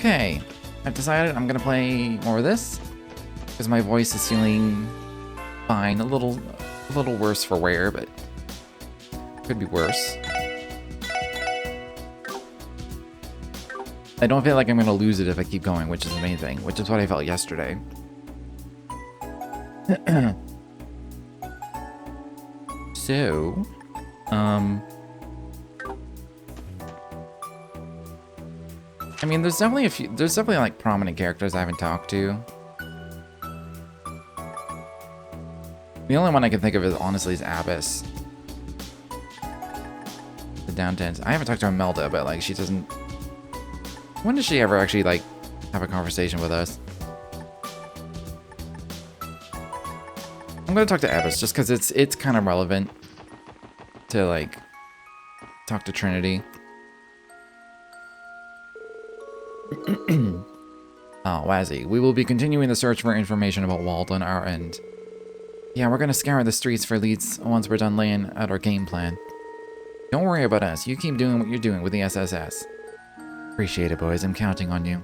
Okay, I've decided I'm gonna play more of this because my voice is feeling fine. A little worse for wear, but could be worse. I don't feel like I'm gonna lose it if I keep going, which is the main thing, which is what I felt yesterday. So, I mean, there's definitely like prominent characters I haven't talked to. The only one I can think of is honestly is Abyss. The Downtowns. I haven't talked to Imelda, but like she doesn't. When does she ever actually like have a conversation with us? I'm gonna talk to Abyss just because it's kind of relevant to like talk to Trinity. Oh, Wazzy. We will be continuing the search for information about Walt on our end. Yeah, we're gonna scour the streets for leads once we're done laying out our game plan. Don't worry about us. You keep doing what you're doing with the SSS. Appreciate it, boys. I'm counting on you.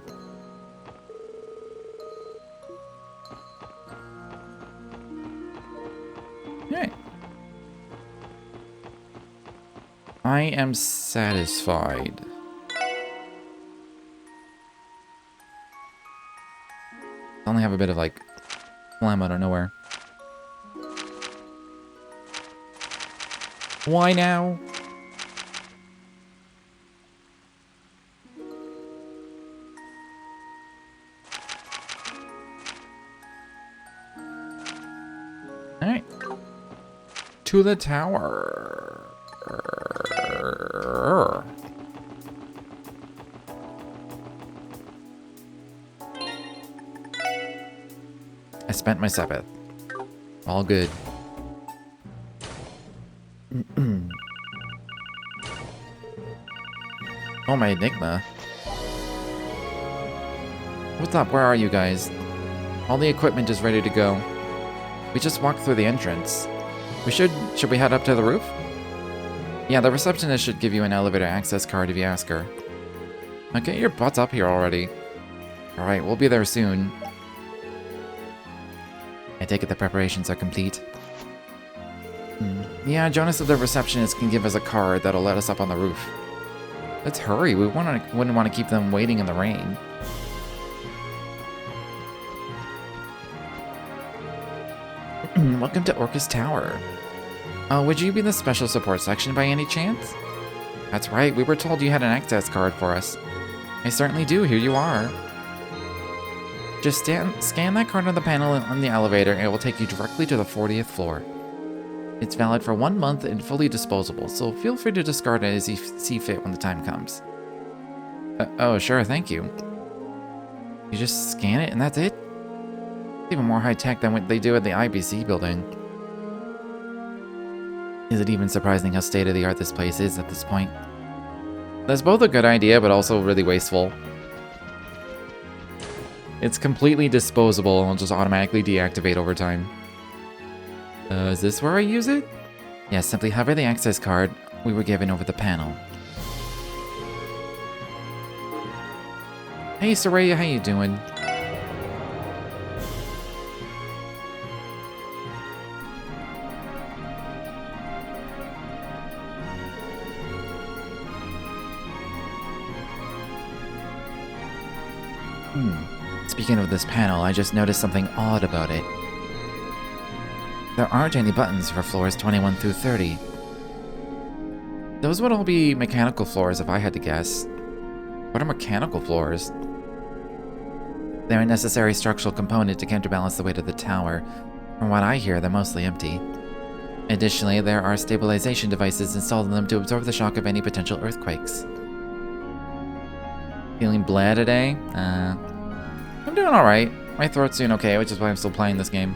Alright. I am satisfied. I only have a bit of like phlegm out of nowhere. Why now? Alright. To the tower. I spent my Sabbath. All good. Oh, my Enigma. What's up? Where are you guys? All the equipment is ready to go. We just walked through the entrance. Should we head up to the roof? Yeah, the receptionist should give you an elevator access card if you ask her. Now get your butts up here already. Alright, we'll be there soon. I take it the preparations are complete. Yeah, Jonas said the receptionist can give us a card that'll let us up on the roof. Let's hurry, we wouldn't want to keep them waiting in the rain. Welcome to Orcus Tower. Would you be the special support section by any chance? That's right, we were told you had an access card for us. I certainly do, here you are. Just scan that card on the panel on the elevator and it will take you directly to the 40th floor. It's valid for 1 month and fully disposable, so feel free to discard it as you see fit when the time comes. Oh, sure, thank you. You just scan it and that's it? It's even more high-tech than what they do at the IBC building. Is it even surprising how state-of-the-art this place is at this point? That's both a good idea, but also really wasteful. It's completely disposable and will just automatically deactivate over time. Is this where I use it? Yeah, simply hover the access card we were given over the panel. Hey Soraya, how you doing? Speaking of this panel, I just noticed something odd about it. There aren't any buttons for floors 21 through 30. Those would all be mechanical floors if I had to guess. What are mechanical floors? They're a necessary structural component to counterbalance the weight of the tower. From what I hear, they're mostly empty. Additionally, there are stabilization devices installed in them to absorb the shock of any potential earthquakes. Feeling blah today? I'm doing alright. My throat's doing okay, which is why I'm still playing this game.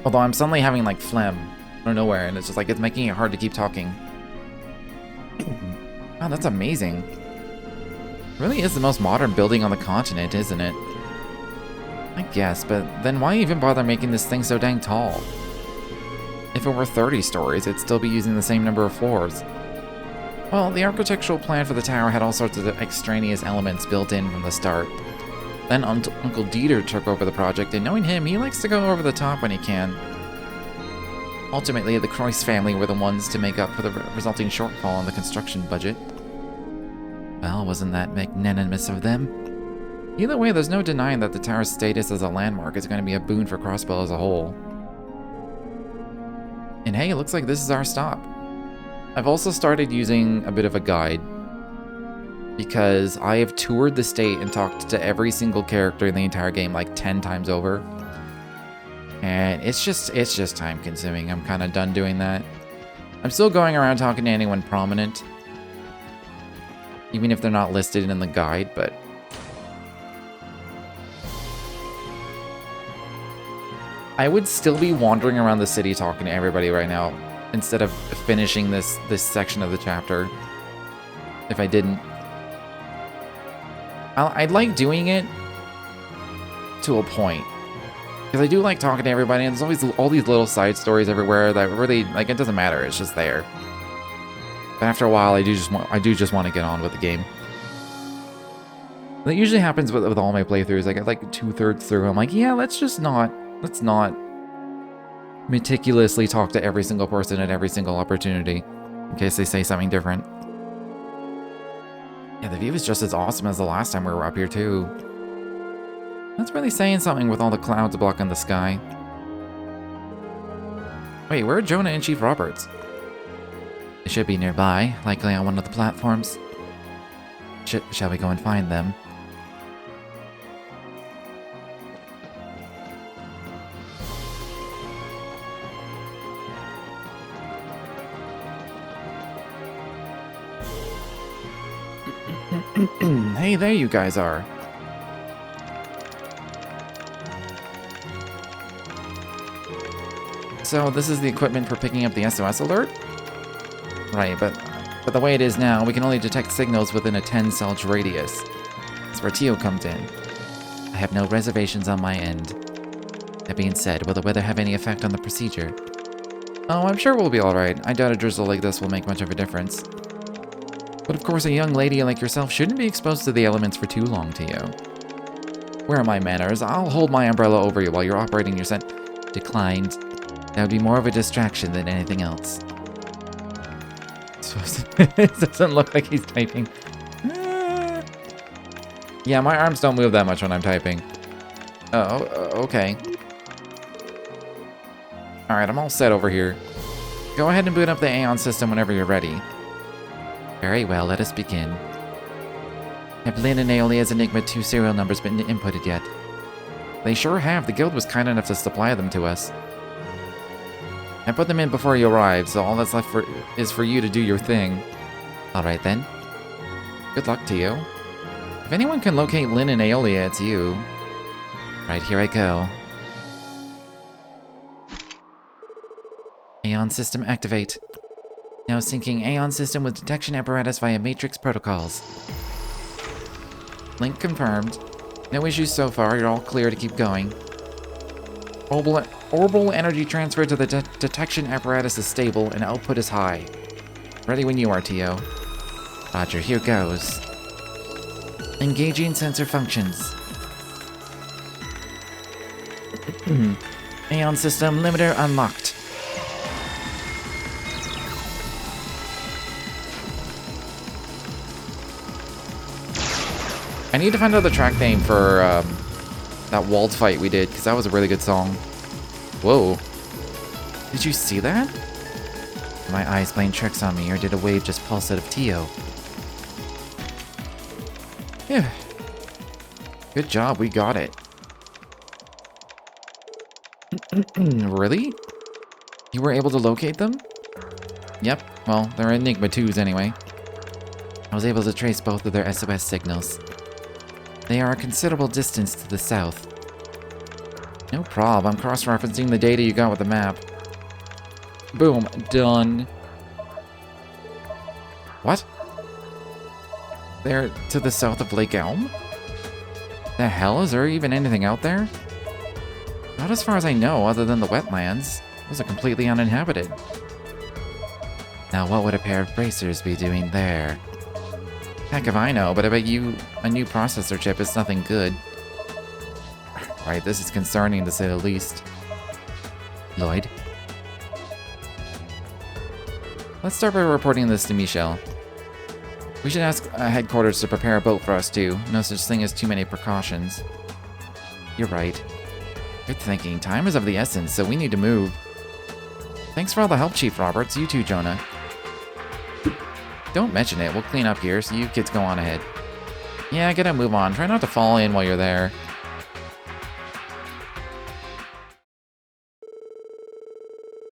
Although I'm suddenly having like phlegm out of nowhere, and it's just like it's making it hard to keep talking. Wow, that's amazing. It really is the most modern building on the continent, isn't it? I guess, but then why even bother making this thing so dang tall? If it were 30 stories, it'd still be using the same number of floors. Well, the architectural plan for the tower had all sorts of extraneous elements built in from the start. Then Uncle Dieter took over the project, and knowing him, he likes to go over the top when he can. Ultimately, the Croix family were the ones to make up for the resulting shortfall in the construction budget. Well, wasn't that magnanimous of them? Either way, there's no denying that the tower's status as a landmark is going to be a boon for Crossbow as a whole. And hey, it looks like this is our stop. I've also started using a bit of a guide, because I have toured the state and talked to every single character in the entire game like 10 times over. And it's just time consuming. I'm kind of done doing that. I'm still going around talking to anyone prominent, even if they're not listed in the guide, but I would still be wandering around the city talking to everybody right now instead of finishing this section of the chapter if I didn't. I'd like doing it to a point, because I do like talking to everybody, and there's always all these little side stories everywhere that really, like, it doesn't matter, it's just there. But after a while, I do just want to get on with the game. That usually happens with all my playthroughs. I get like 2/3 through, I'm like, yeah, let's not meticulously talk to every single person at every single opportunity, in case they say something different. Yeah, the view is just as awesome as the last time we were up here, too. That's really saying something with all the clouds blocking the sky. Wait, where are Jonah and Chief Roberts? They should be nearby, likely on one of the platforms. Shall we go and find them? Hey, there you guys are. So this is the equipment for picking up the SOS alert? Right, but the way it is now, we can only detect signals within a 10 cell radius. That's where Tio comes in. I have no reservations on my end. That being said, will the weather have any effect on the procedure? Oh, I'm sure we'll be alright. I doubt a drizzle like this will make much of a difference. But of course, a young lady like yourself shouldn't be exposed to the elements for too long, Tio. Where are my manners? I'll hold my umbrella over you while you're operating your Declined. That would be more of a distraction than anything else. It doesn't look like he's typing. Yeah, my arms don't move that much when I'm typing. Oh, okay. Alright, I'm all set over here. Go ahead and boot up the Aeon system whenever you're ready. Very well, let us begin. Have Lynn and Aeolia's Enigma 2 serial numbers been inputted yet? They sure have. The guild was kind enough to supply them to us. I put them in before you arrived, so all that's left is for you to do your thing. Alright then. Good luck to you. If anyone can locate Lynn and Aeolia, it's you. Right, here I go. Aeon system activate. Now syncing Aeon system with detection apparatus via matrix protocols. Link confirmed. No issues so far, you're all clear to keep going. Orbital energy transfer to the detection apparatus is stable and output is high. Ready when you are, Tio. Roger, here goes. Engaging sensor functions. Aeon system limiter unlocked. I need to find out the track name for that walled fight we did, because that was a really good song. Whoa. Did you see that? Are my eyes playing tricks on me, or did a wave just pulse out of Tio? Yeah. Good job, we got it. Really? You were able to locate them? Yep, well, they're Enigma 2s anyway. I was able to trace both of their SOS signals. They are a considerable distance to the south. No prob, I'm cross-referencing the data you got with the map. Boom, done. What? They're to the south of Lake Elm? The hell, is there even anything out there? Not as far as I know, other than the wetlands. Those are completely uninhabited. Now what would a pair of bracers be doing there? Heck if I know, but I bet you a new processor chip is nothing good. Right, this is concerning to say the least. Lloyd? Let's start by reporting this to Michelle. We should ask headquarters to prepare a boat for us too. No such thing as too many precautions. You're right. Good thinking. Time is of the essence, so we need to move. Thanks for all the help, Chief Roberts. You too, Jonah. Don't mention it. We'll clean up here, so you kids go on ahead. Yeah, gotta move on. Try not to fall in while you're there.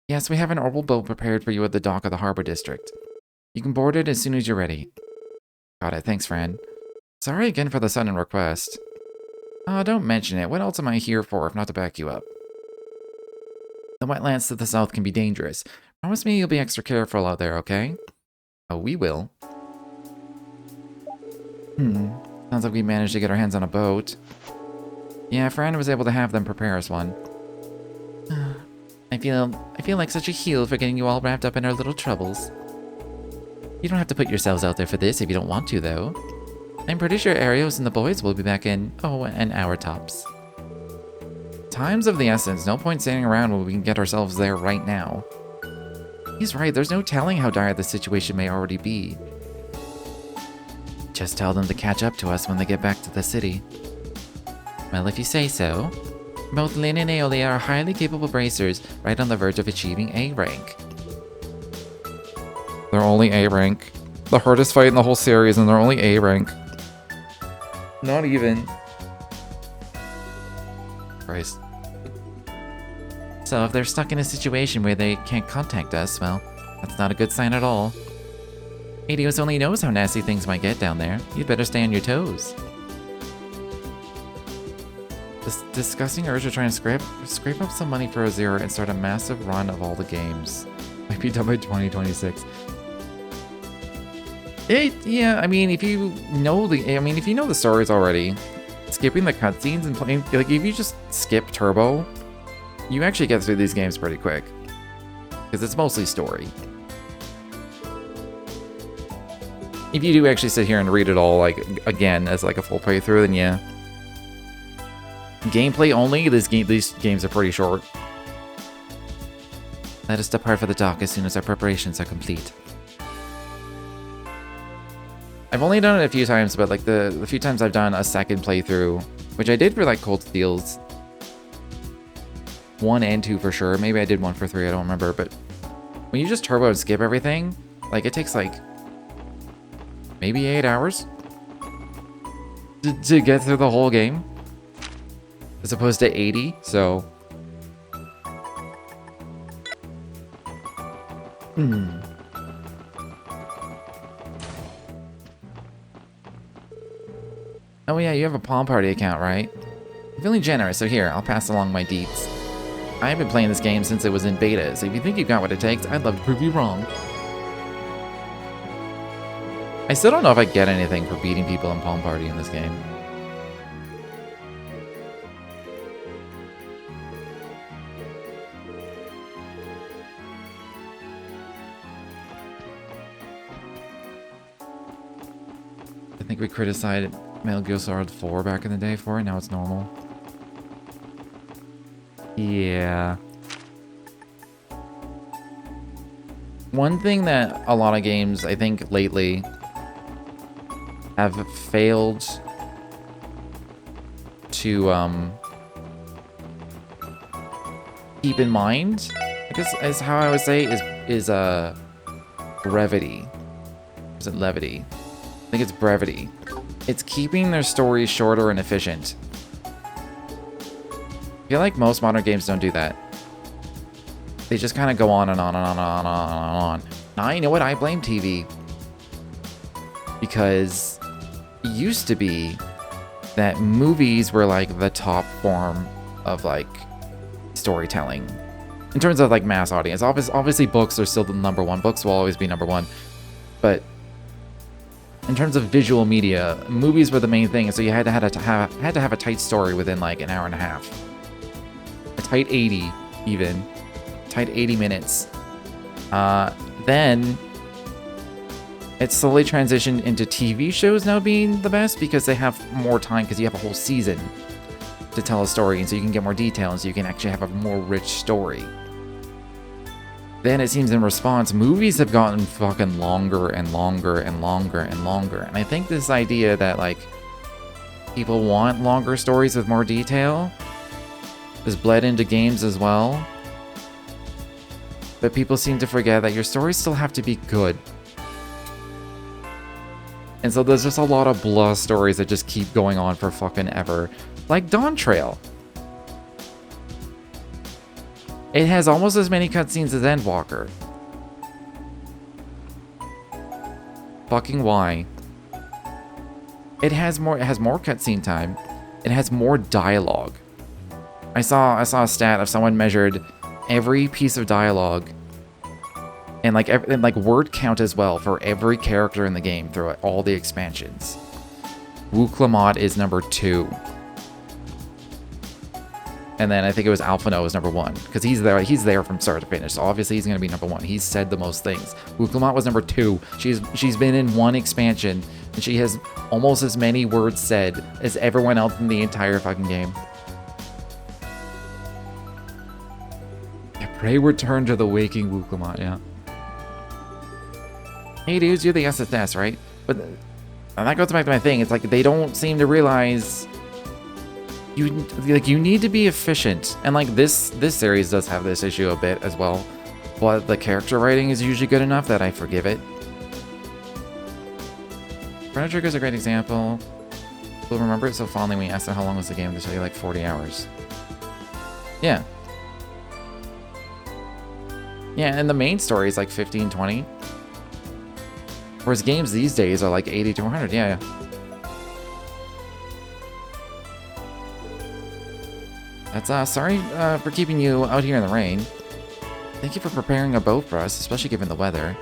Yes, we have an orbital boat prepared for you at the dock of the Harbor District. You can board it as soon as you're ready. Got it. Thanks, friend. Sorry again for the sudden request. Oh, don't mention it. What else am I here for if not to back you up? The wetlands to the south can be dangerous. Promise me you'll be extra careful out there, okay? Oh, we will. Sounds like we managed to get our hands on a boat. Yeah, Fran was able to have them prepare us one. I feel like such a heel for getting you all wrapped up in our little troubles. You don't have to put yourselves out there for this if you don't want to, though. I'm pretty sure Arios and the boys will be back in, an hour tops. Time's of the essence. No point standing around when we can get ourselves there right now. He's right. There's no telling how dire the situation may already be. Just tell them to catch up to us when they get back to the city. Well, if you say so. Both Lynn and Aeolia are highly capable bracers, right on the verge of achieving A rank. They're only A rank. The hardest fight in the whole series, and they're only A rank. Not even. Christ. So if they're stuck in a situation where they can't contact us, well, that's not a good sign at all. Adios only knows how nasty things might get down there. You'd better stay on your toes. Discussing urge to try and scrape up some money for Azure and start a massive run of all the games. Might be done by 2026. Yeah, I mean, if you know the stories already, skipping the cutscenes and playing, like, if you just skip Turbo, you actually get through these games pretty quick. Because it's mostly story. If you do actually sit here and read it all, like, again, as like a full playthrough, then yeah. Gameplay only, these games are pretty short. Let us depart for the dock as soon as our preparations are complete. I've only done it a few times, but like the few times I've done a second playthrough, which I did for like Cold Steels 1 and 2 for sure. Maybe I did 1 for 3, I don't remember, but when you just turbo and skip everything, like it takes like maybe 8 hours to get through the whole game. As opposed to 80, so... Oh yeah, you have a Palm Party account, right? I'm feeling generous, so here, I'll pass along my deets. I've been playing this game since it was in beta, so if you think you've got what it takes, I'd love to prove you wrong. I still don't know if I get anything for beating people in Palm Party in this game. I think we criticized Metal Gear Solid 4 back in the day for it, now it's normal. Yeah. One thing that a lot of games, I think, lately have failed to keep in mind, I guess is how I would say, is brevity. Is it levity? I think it's brevity. It's keeping their stories shorter and efficient. I feel like most modern games don't do that. They just kind of go on and on and on and on and on and on. Now, you know what? I blame TV. Because it used to be that movies were like the top form of like storytelling. In terms of like mass audience. Obviously books are still the #1. Books will always be #1. But in terms of visual media, movies were the main thing, so you had to have a tight story within like an hour and a half. A tight 80 even. Tight 80 minutes. Then It's slowly transitioned into TV shows now being the best because they have more time because you have a whole season to tell a story, and so you can get more detail, and so you can actually have a more rich story. Then it seems in response, movies have gotten fucking longer and longer and longer and longer. And I think this idea that, like, people want longer stories with more detail is bled into games as well. But people seem to forget that your stories still have to be good. And so there's just a lot of blah stories that just keep going on for fucking ever. Like Dawn Trail. It has almost as many cutscenes as Endwalker. Fucking why? It has more cutscene time. It has more dialogue. I saw a stat of someone measured every piece of dialogue and like word count as well for every character in the game throughout all the expansions. Wu Clamot is number 2. And then I think it was Alphino is number 1. Because he's there from start to finish. So obviously he's gonna be number 1. He's said the most things. Wu Clamot was number 2. She's been in 1 expansion, and she has almost as many words said as everyone else in the entire fucking game. Yeah, pray return to the waking Wu Clamot, yeah. Hey dudes, you're the SSS, right? But and that goes back to my thing. It's like they don't seem to realize you need to be efficient. And like this series does have this issue a bit as well. But the character writing is usually good enough that I forgive it. Chrono Trigger is a great example. We'll remember it so fondly when you ask them how long was the game. They tell you like 40 hours. Yeah. Yeah, and the main story is like 15, 20. Whereas games these days are like 80 to 100, yeah. That's, sorry for keeping you out here in the rain. Thank you for preparing a boat for us, especially given the weather.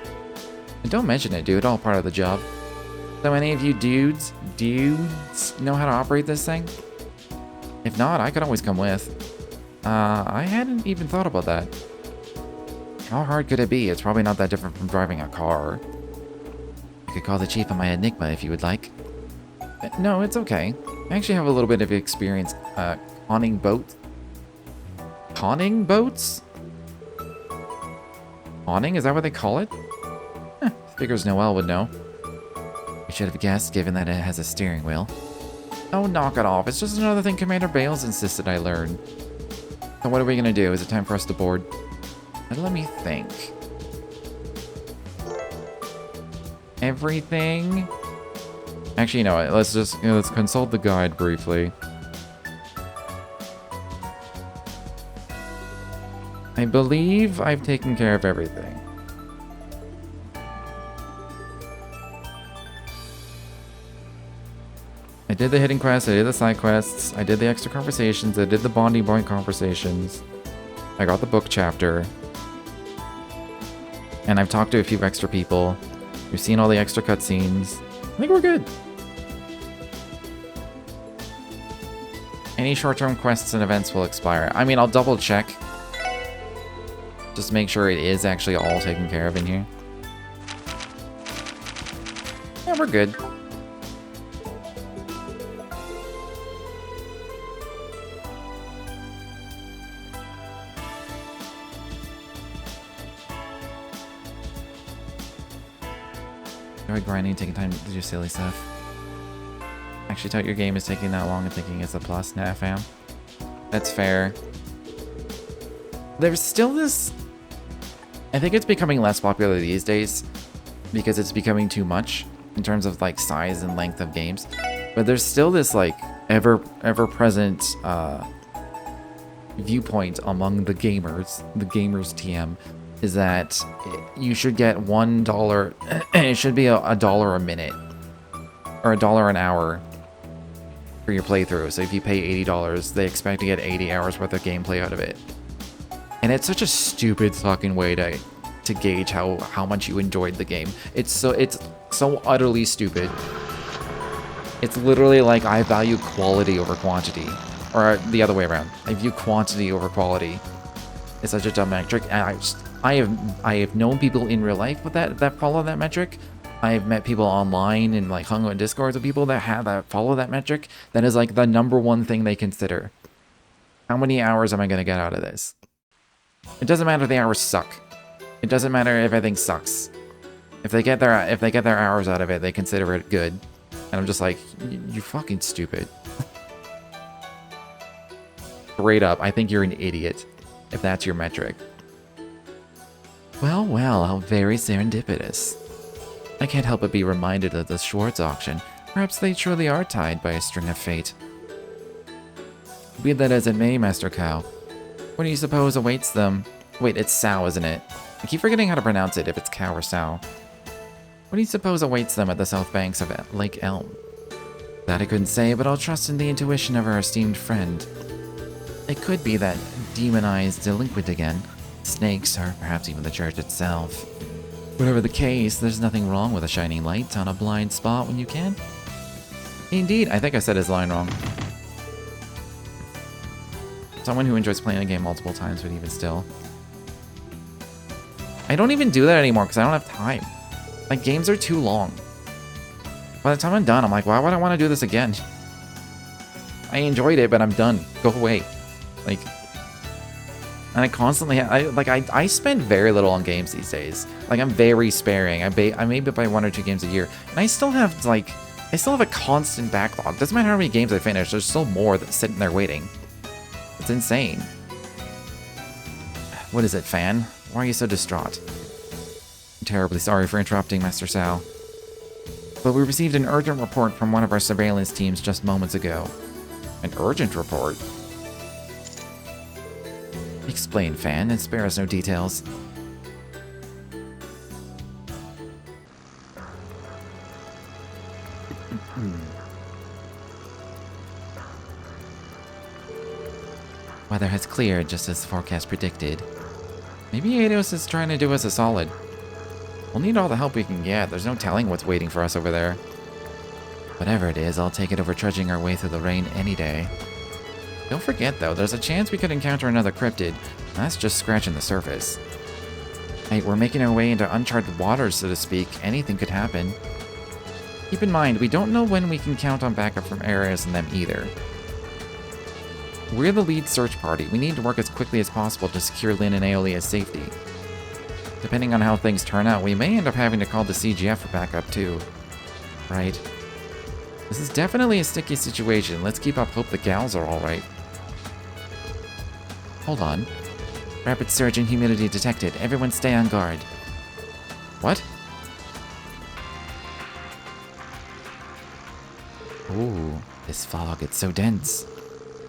And don't mention it, dude, all part of the job. So any of you dudes know how to operate this thing? If not, I could always come with. I hadn't even thought about that. How hard could it be? It's probably not that different from driving a car. You could call the chief on my Enigma if you would like. No, it's okay. I actually have a little bit of experience conning boats. Conning boats? Conning? Is that what they call it? Figures Noel would know. I should have guessed, given that it has a steering wheel. Oh, knock it off. It's just another thing Commander Bales insisted I learn. So what are we gonna do? Is it time for us to board? Let me think. Everything? Actually, you know what? Let's consult the guide briefly. I believe I've taken care of everything. I did the hidden quests, I did the side quests, I did the extra conversations, I did the bonding point conversations. I got the book chapter. And I've talked to a few extra people. We've seen all the extra cutscenes. I think we're good. Any short-term quests and events will expire. I mean, I'll double check. Just make sure it is actually all taken care of in here. Yeah, we're good. Enjoy grinding, taking time to do silly stuff. Actually thought your game is taking that long and thinking it's a plus. Nah, fam. That's fair. There's still this... I think it's becoming less popular these days because it's becoming too much in terms of like size and length of games. But there's still this like ever-present viewpoint among the gamers TM, is that you should get $1, it should be a dollar a minute, or $1 an hour for your playthrough. So if you pay $80, they expect to get 80 hours worth of gameplay out of it. And it's such a stupid fucking way to gauge how much you enjoyed the game. It's so utterly stupid. It's literally like I value quality over quantity, or the other way around. I view quantity over quality. It's such a dumb metric, and I have known people in real life with that follow that metric, I've met people online and like hung out in Discords with people that follow that metric. That is like the #1 thing they consider. How many hours am I going to get out of this? It doesn't matter if the hours suck. It doesn't matter if everything sucks. If they get their hours out of it, they consider it good. And I'm just like, you fucking stupid. Straight up, I think you're an idiot if that's your metric. Well, well, how very serendipitous. I can't help but be reminded of the Schwartz auction. Perhaps they truly are tied by a string of fate. Be that as it may, Master Cow. What do you suppose awaits them? Wait, it's Sao, isn't it? I keep forgetting how to pronounce it, if it's Cow or Sao. What do you suppose awaits them at the south banks of Lake Elm? That I couldn't say, but I'll trust in the intuition of our esteemed friend. It could be that demonized delinquent again. Snakes, or perhaps even the church itself. Whatever the case, there's nothing wrong with a shining light on a blind spot when you can. Indeed, I think I said his line wrong. Someone who enjoys playing a game multiple times, but even still. I don't even do that anymore because I don't have time. Like, games are too long. By the time I'm done, I'm like, why would I want to do this again? I enjoyed it, but I'm done. Go away. Like, and I constantly, I spend very little on games these days. Like, I'm very sparing. I maybe buy 1 or 2 games a year. And I still have, like, a constant backlog. Doesn't matter how many games I finish, there's still more that's sitting there waiting. It's insane. What is it, fan? Why are you so distraught? I'm terribly sorry for interrupting, Master Sal. But we received an urgent report from one of our surveillance teams just moments ago. An urgent report? Explain, fan, and spare us no details. Weather has cleared just as the forecast predicted. Maybe Eidos is trying to do us a solid. We'll need all the help we can get. There's no telling what's waiting for us over there. Whatever it is, I'll take it over trudging our way through the rain any day. Don't forget, though, there's a chance we could encounter another cryptid. That's just scratching the surface. Hey, we're making our way into uncharted waters, so to speak. Anything could happen. Keep in mind, we don't know when we can count on backup from areas in them either. We're the lead search party. We need to work as quickly as possible to secure Lynn and Aeolia's safety. Depending on how things turn out, we may end up having to call the CGF for backup too. Right. This is definitely a sticky situation. Let's keep up hope the gals are alright. Hold on. Rapid surge in humidity detected. Everyone stay on guard. What? Ooh, this fog, it's so dense.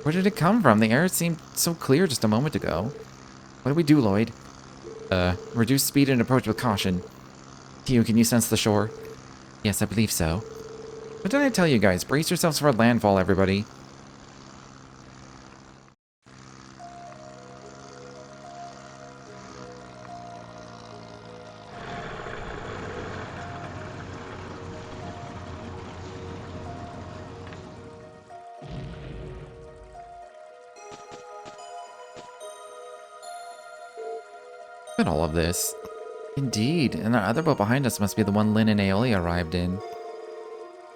Where did it come from? The air seemed so clear just a moment ago. What do we do, Lloyd? Reduce speed and approach with caution. Hugh, can you sense the shore? Yes, I believe so. What did I tell you guys? Brace yourselves for a landfall, everybody. At all of this. Indeed, and the other boat behind us must be the one Lynn and Aeolia arrived in.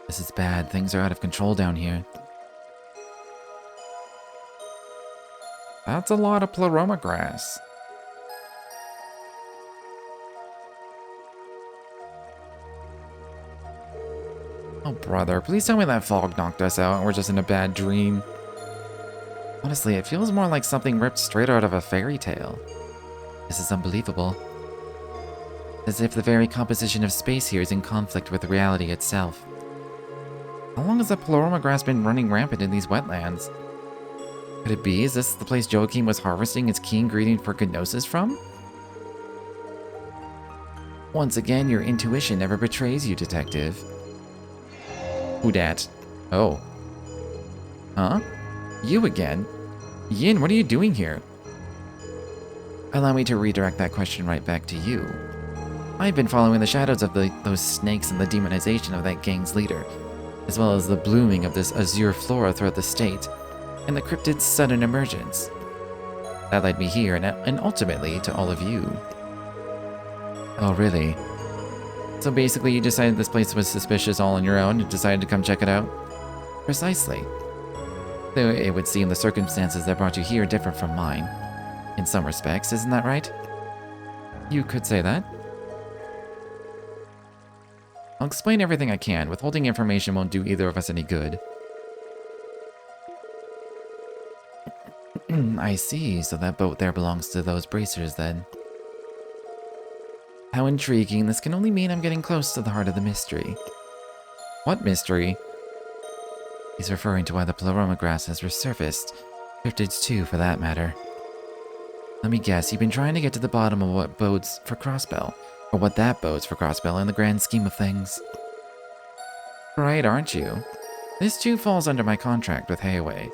This is bad. Things are out of control down here. That's a lot of pleroma grass. Oh, brother, please tell me that fog knocked us out and we're just in a bad dream. Honestly, it feels more like something ripped straight out of a fairy tale. This is unbelievable. As if the very composition of space here is in conflict with reality itself. How long has the pleroma grass been running rampant in these wetlands? Could it be? Is this the place Joachim was harvesting his key ingredient for Gnosis from? Once again, your intuition never betrays you, Detective. Who dat? Oh. Huh? You again? Yin, what are you doing here? Allow me to redirect that question right back to you. I've been following the shadows of those snakes and the demonization of that gang's leader, as well as the blooming of this Azure flora throughout the state, and the cryptid's sudden emergence. That led me here, and ultimately to all of you. Oh, really? So basically you decided this place was suspicious all on your own and decided to come check it out? Precisely. Though it would seem the circumstances that brought you here differ from mine. In some respects, isn't that right? You could say that. I'll explain everything I can. Withholding information won't do either of us any good. I see, so that boat there belongs to those bracers then. How intriguing. This can only mean I'm getting close to the heart of the mystery. What mystery? He's referring to why the pleroma grass has resurfaced. Cryptids too, for that matter. Let me guess, you've been trying to get to the bottom of what bodes for Crossbell, or what that bodes for Crossbell in the grand scheme of things. Right, aren't you? This too falls under my contract with Hayway.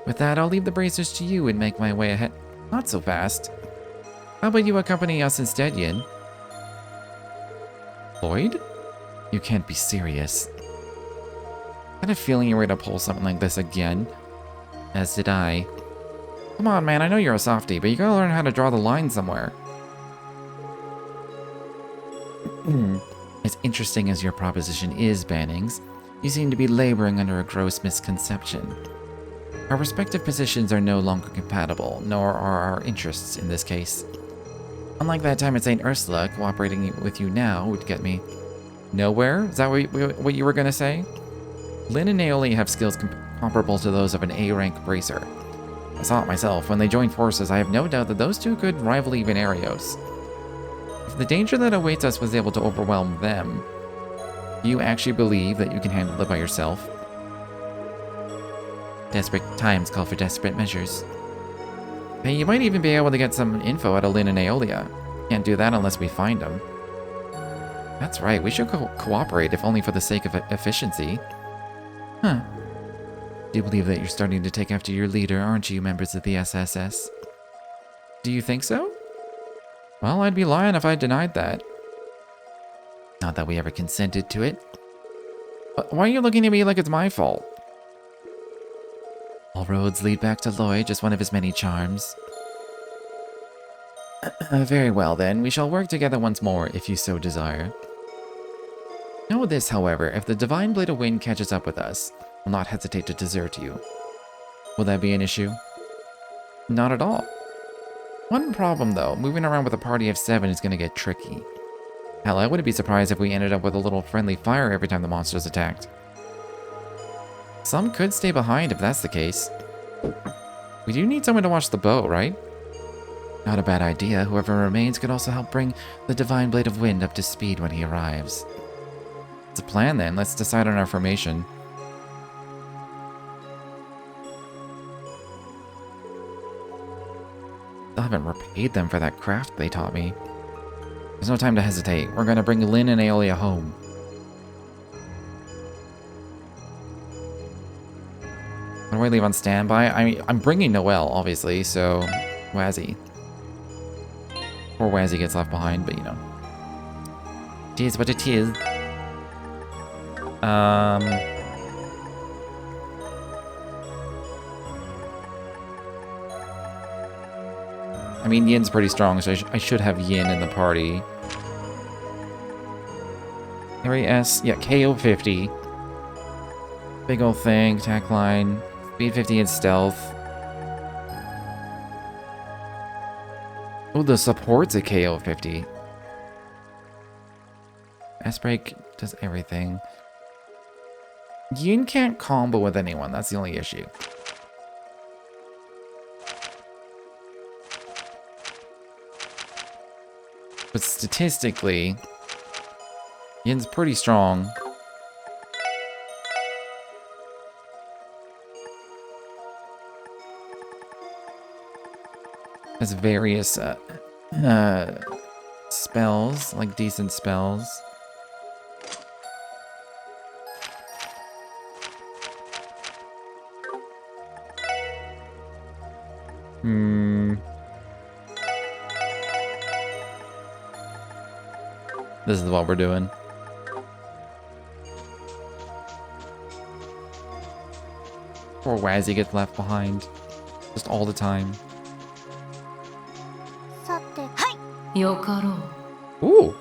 With that, I'll leave the bracers to you and make my way ahead. Not so fast. How about you accompany us instead, Yin? Lloyd? You can't be serious. I had a feeling you were gonna pull something like this again. As did I. Come on, man, I know you're a softie, but you gotta learn how to draw the line somewhere. As interesting as your proposition is, Bannings, you seem to be laboring under a gross misconception. Our respective positions are no longer compatible, nor are our interests in this case. Unlike that time at St. Ursula, cooperating with you now would get me nowhere? Is that what you were gonna say? Lynn and Naomi have skills comparable to those of an A-rank bracer. I saw it myself. When they joined forces, I have no doubt that those two could rival even Arios. If the danger that awaits us was able to overwhelm them, do you actually believe that you can handle it by yourself? Desperate times call for desperate measures. Hey, you might even be able to get some info out of Lynn and Aeolia. Can't do that unless we find them. That's right, we should cooperate, if only for the sake of efficiency. Huh. Do believe that you're starting to take after your leader, aren't you, members of the SSS? Do you think so? Well, I'd be lying if I denied that. Not that we ever consented to it. Why are you looking at me like it's my fault? All roads lead back to TLoH, just one of his many charms. Very well then, we shall work together once more, if you so desire. Know this, however, if the Divine Blade of Wind catches up with us, will not hesitate to desert you. Will that be an issue? Not at all. One problem though, moving around with a party of 7 is gonna get tricky. Hell, I wouldn't be surprised if we ended up with a little friendly fire every time the monsters attacked. Some could stay behind if that's the case. We do need someone to watch the boat, right? Not a bad idea. Whoever remains could also help bring the Divine Blade of Wind up to speed when he arrives. It's a plan then. Let's decide on our formation. Still haven't repaid them for that craft they taught me. There's no time to hesitate. We're gonna bring Lynn and Aeolia home. What do I leave on standby? I'm bringing Noelle, obviously, so Wazzy. Poor Wazzy gets left behind, but you know. It is what it is. I mean, Yin's pretty strong, so I should have Yin in the party. Harry S. Yeah, KO 50. Big ol' thing, attack line. Speed 50 and stealth. Oh, the support's a KO 50. S-Break does everything. Yin can't combo with anyone, that's the only issue. But statistically, Yin's pretty strong. Has various spells, like decent spells. This is what we're doing. Poor Wazzy gets left behind. Just all the time. Ooh!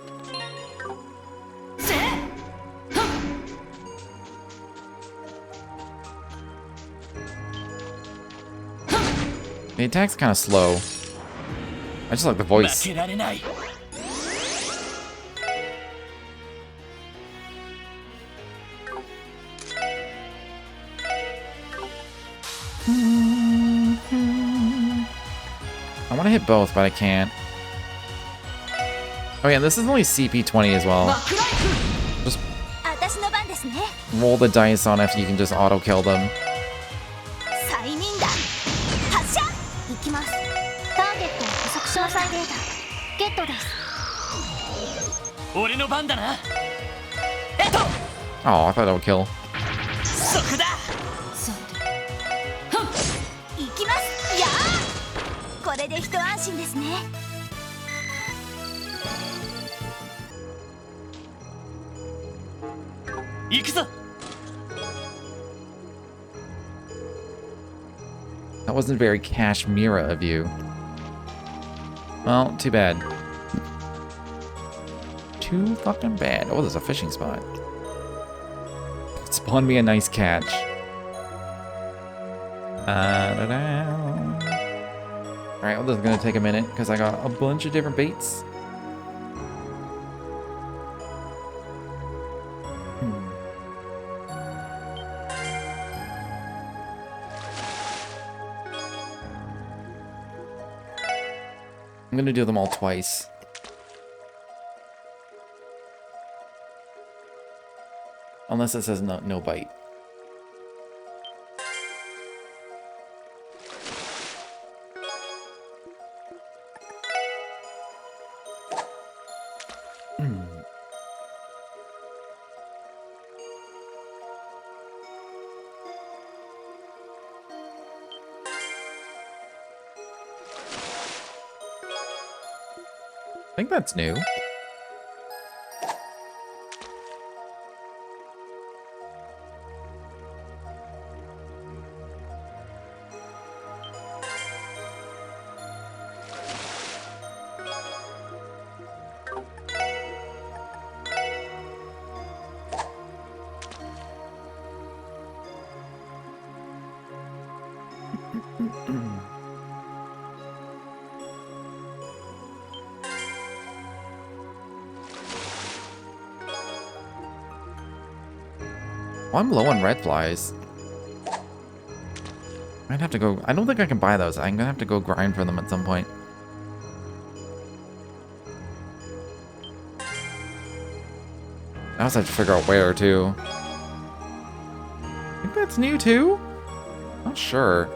The attack's kind of slow. I just like the voice. I want to hit both, but I can't. Oh yeah, this is only CP20 as well. Just roll the dice on if you can just auto-kill them. Oh, I thought it would kill. That wasn't very Kashmira of you. Well, too bad. Too fucking bad. Oh, there's a fishing spot. Spawn me a nice catch. Alright, well, this is gonna take a minute because I got a bunch of different baits. I'm gonna do them all twice. Unless it says no bite. I think that's new. Well, I'm low on red flies. I'd have to go... I don't think I can buy those. I'm gonna have to go grind for them at some point. I also have to figure out where, too. I think that's new, too? Not sure.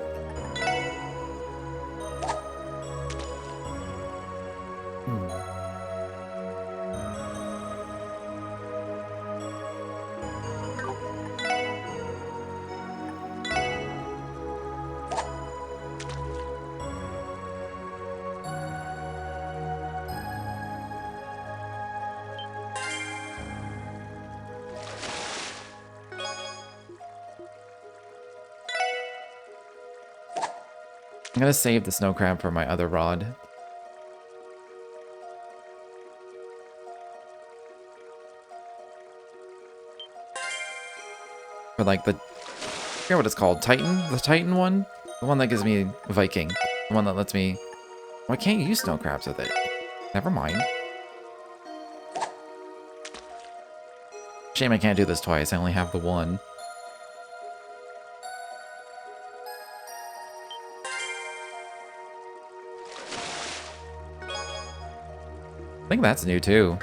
I'm gonna save the snow crab for my other rod. For like the... I forget what it's called. Titan? The Titan one? The one that gives me Viking. The one that lets me... Oh, I can't use snow crabs with it. Never mind. Shame I can't do this twice. I only have the one. I think that's new too.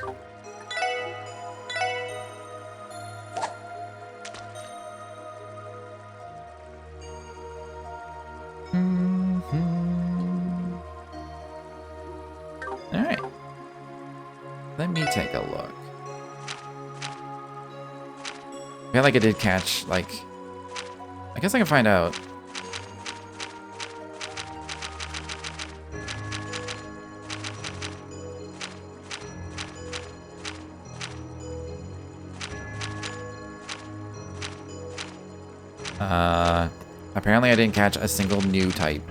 Alright. Let me take a look. I feel like I did catch, like... I guess I can find out. Apparently I didn't catch a single new type.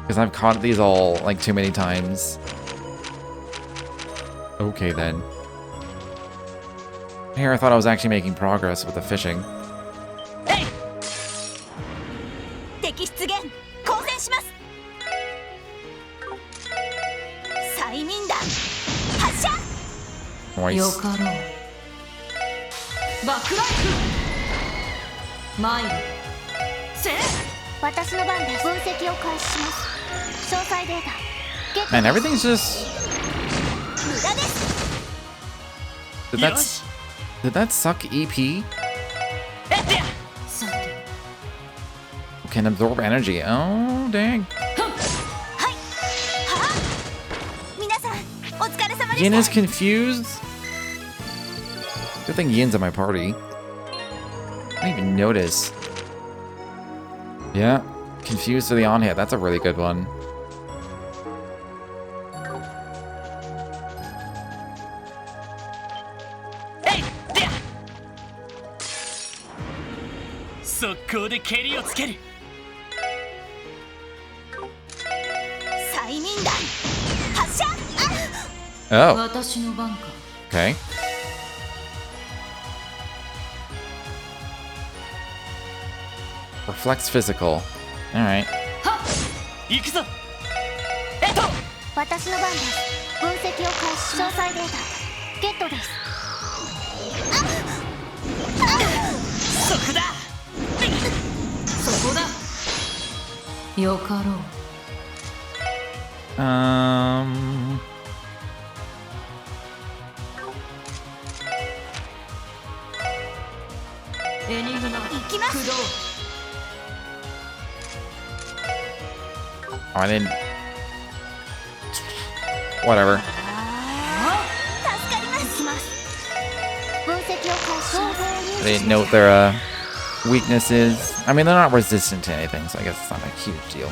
Because I've caught these all, like, too many times. Okay, then. Here I thought I was actually making progress with the fishing. Nice. Man, everything's just... Did that suck EP? Can absorb energy. Oh, dang. Yin is confused? Good thing Yin's at my party. I didn't even notice. Yeah, confused to the on hit. That's a really good one. Oh. Okay. Reflects physical. Alright. Oh, I didn't... Whatever. I didn't note their weaknesses. I mean, they're not resistant to anything, so I guess it's not a huge deal.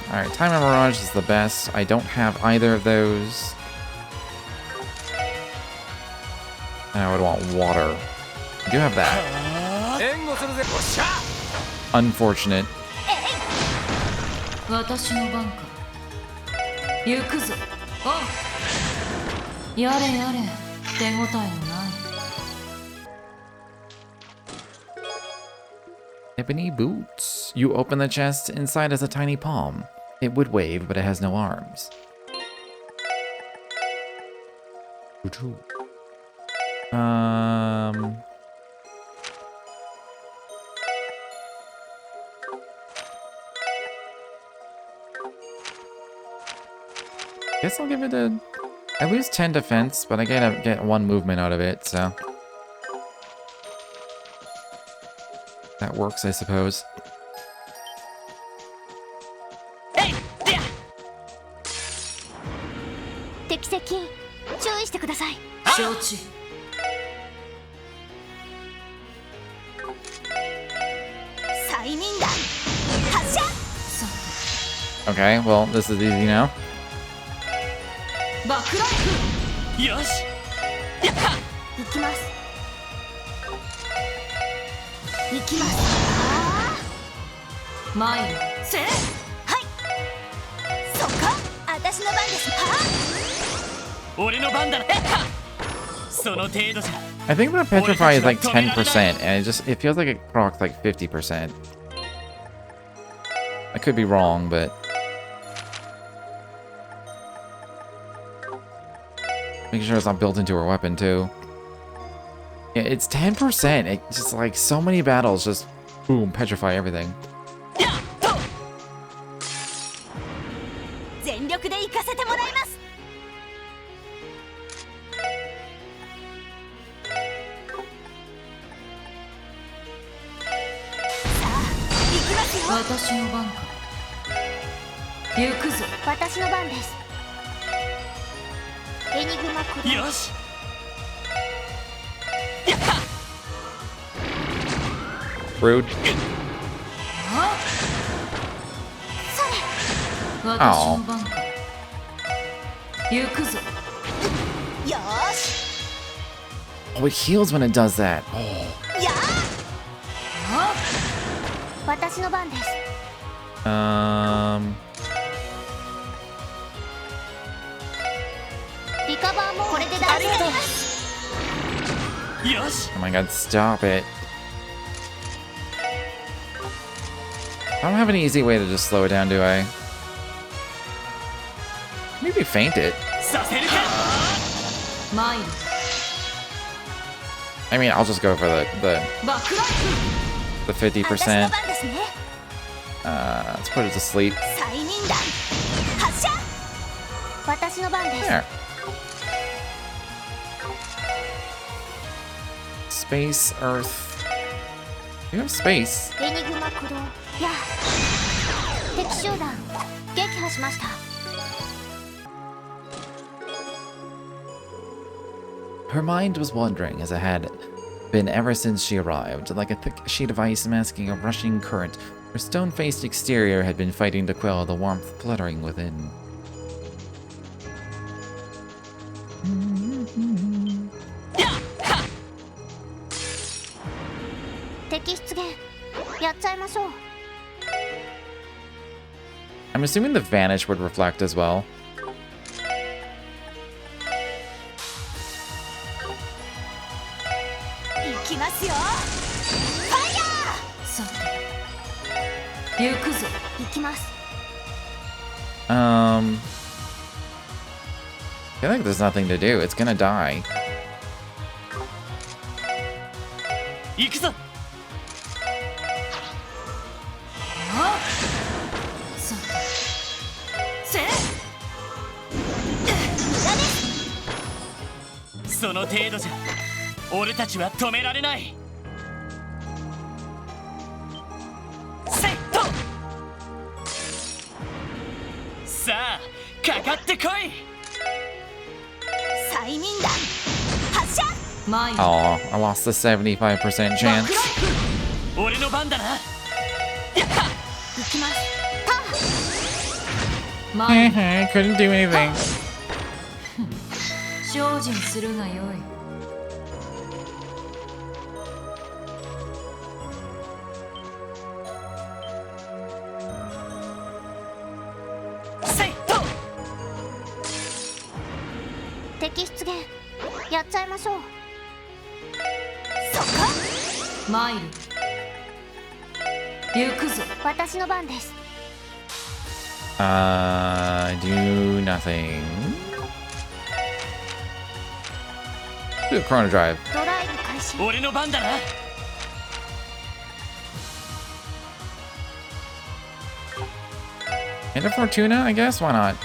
Alright, Time and Mirage is the best. I don't have either of those. And I would want water. I do have that. Unfortunate. Ebony boots. You open the chest, inside is a tiny palm. It would wave, but it has no arms. Guess I'll give it a... I lose 10 defense, but I get 1 movement out of it, so... That works, I suppose. Okay, well, this is easy now. I think the petrify is like 10%, and it feels like it procs like 50%. I could be wrong, but making sure it's not built into her weapon too. Yeah, it's 10%. It's just like so many battles, just boom, petrify everything. Rude. Oh. Oh, it heals when it does that. Oh. Oh my god, stop it. I don't have an easy way to just slow it down, do I? Maybe feint it. I mean, I'll just go for the 50%. Let's put it to sleep. There. Space, Earth. You have space. Her mind was wandering as it had been ever since she arrived, like a thick sheet of ice masking a rushing current. Her stone-faced exterior had been fighting to quell the warmth fluttering within. I'm assuming the vanish would reflect as well. I feel like there's nothing to do. It's gonna die. Oh, I lost the 75% chance. Couldn't do anything. Do nothing. Do a Chrono Drive. And a Fortuna, I guess? Why not?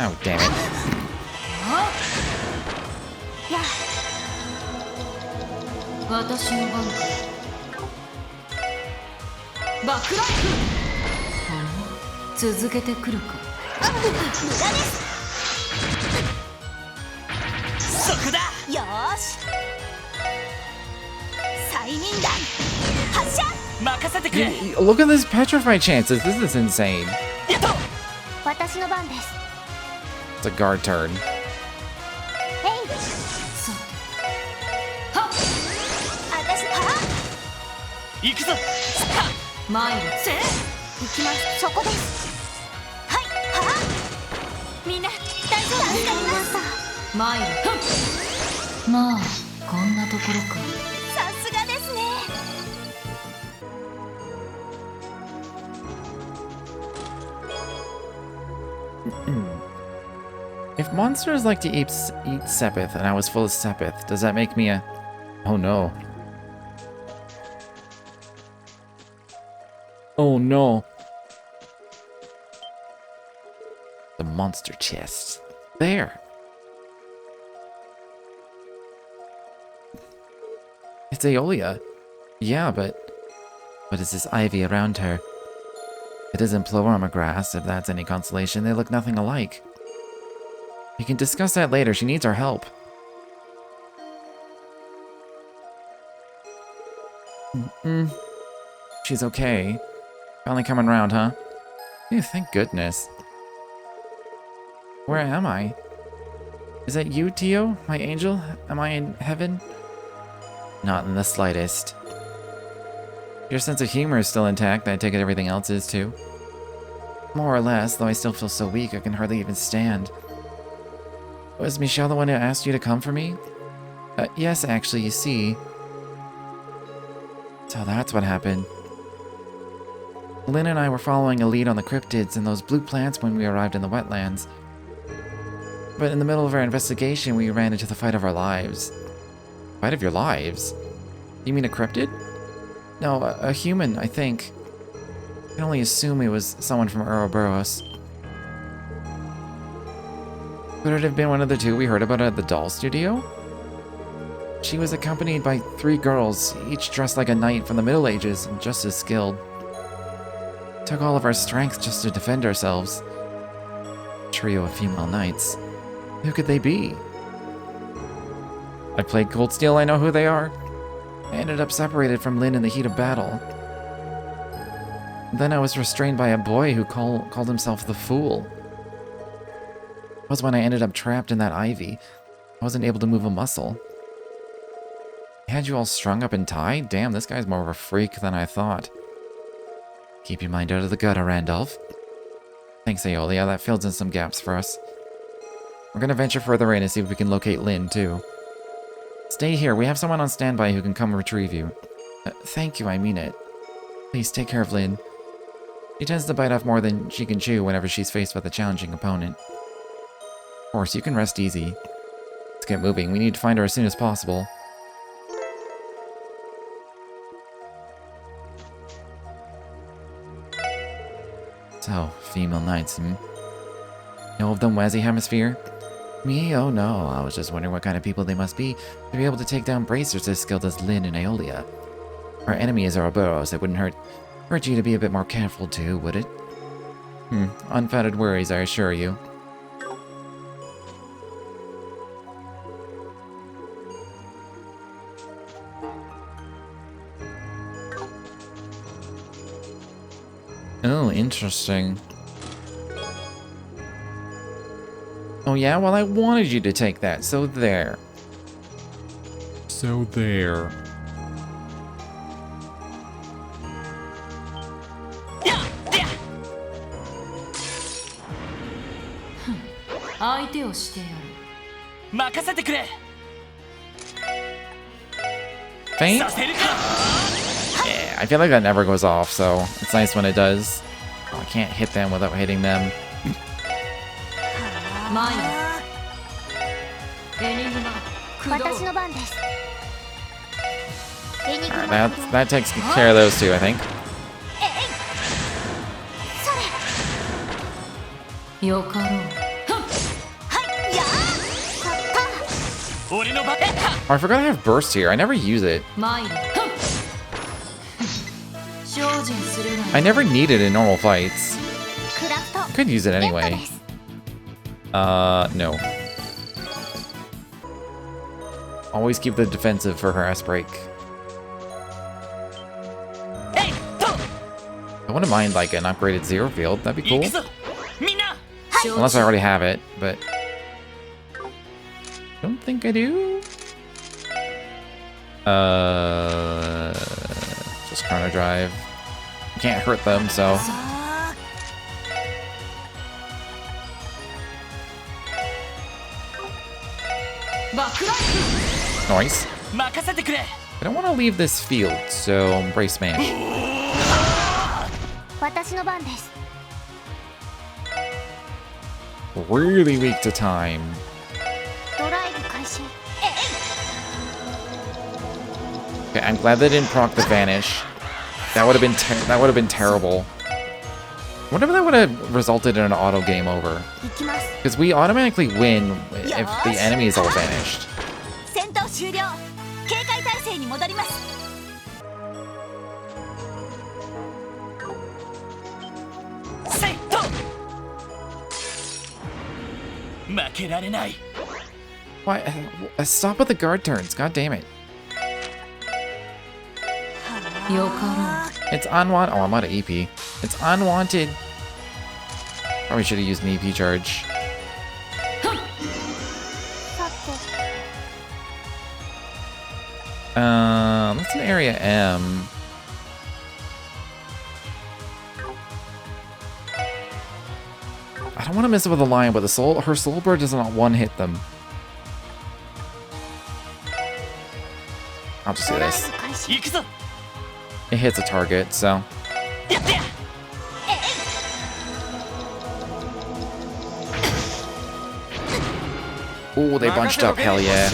Oh, damn it. Look at this petrify chances. This is insane. It's a guard turn. If monsters like to eat Sepith and I was full of Sepith, does that make me a... Oh no. Oh no. The monster chest. There. It's Aeolia. Yeah, but what is this ivy around her? It isn't Plorama grass, if that's any consolation. They look nothing alike. We can discuss that later. She needs our help. She's okay. Finally coming round, huh? Yeah, thank goodness. Where am I? Is that you, Tio? My angel? Am I in heaven? Not in the slightest. Your sense of humor is still intact. I take it everything else is too. More or less, though I still feel so weak I can hardly even stand. Was Michelle the one who asked you to come for me? Yes, actually, you see. So that's what happened. Lynn and I were following a lead on the cryptids and those blue plants when we arrived in the wetlands. But in the middle of our investigation, we ran into the fight of our lives. Fight of your lives? You mean a cryptid? No, a human, I think. I can only assume it was someone from Ouroboros. Could it have been one of the two we heard about at the doll studio? She was accompanied by 3 girls, each dressed like a knight from the Middle Ages and just as skilled. It took all of our strength just to defend ourselves. A trio of female knights. Who could they be? I played Cold Steel, I know who they are. I ended up separated from Lynn in the heat of battle. Then I was restrained by a boy who called himself the Fool. It was when I ended up trapped in that ivy. I wasn't able to move a muscle. He had you all strung up and tied? Damn, this guy's more of a freak than I thought. Keep your mind out of the gutter, Randolph. Thanks, Aeolia. That fills in some gaps for us. We're gonna venture further in and see if we can locate Lynn, too. Stay here. We have someone on standby who can come retrieve you. Thank you, I mean it. Please take care of Lynn. She tends to bite off more than she can chew whenever she's faced with a challenging opponent. Of course, you can rest easy. Let's get moving. We need to find her as soon as possible. So, female knights, Know of them, Wazzy Hemisphere? Me? Oh no, I was just wondering what kind of people they must be to be able to take down bracers as skilled as Lynn and Aeolia. Our enemy is Ouroboros. It wouldn't hurt you to be a bit more careful too, would it? Unfounded worries, I assure you. Oh, interesting. Oh yeah? Well, I wanted you to take that, so there. So there. Faint? Yeah, I feel like that never goes off, so it's nice when it does. Oh, I can't hit them without hitting them. Alright, that takes care of those two, I think. Oh, I forgot I have burst here. I never use it. I never need it in normal fights. I could use it anyway. No. Always keep the defensive for harass break. I wouldn't mind like an upgraded zero field. That'd be cool. Unless I already have it, but don't think I do. Just Chrono Drive. Can't hurt them, so. Nice. I don't want to leave this field, so embrace smash. Really weak to time. Okay, I'm glad they didn't proc the vanish. That would have been terrible. I wonder if that would have resulted in an auto game over. Because we automatically win if the enemy is all vanished. Why? Stop with the guard turns. God damn it. It's unwanted. Oh, I'm out of EP. It's unwanted. Probably should have used an EP charge. That's an area M. I don't want to miss it with a lion, but her soul bird does not one-hit them. I'll just do this. It hits a target, so. Ooh, they bunched up, hell yeah.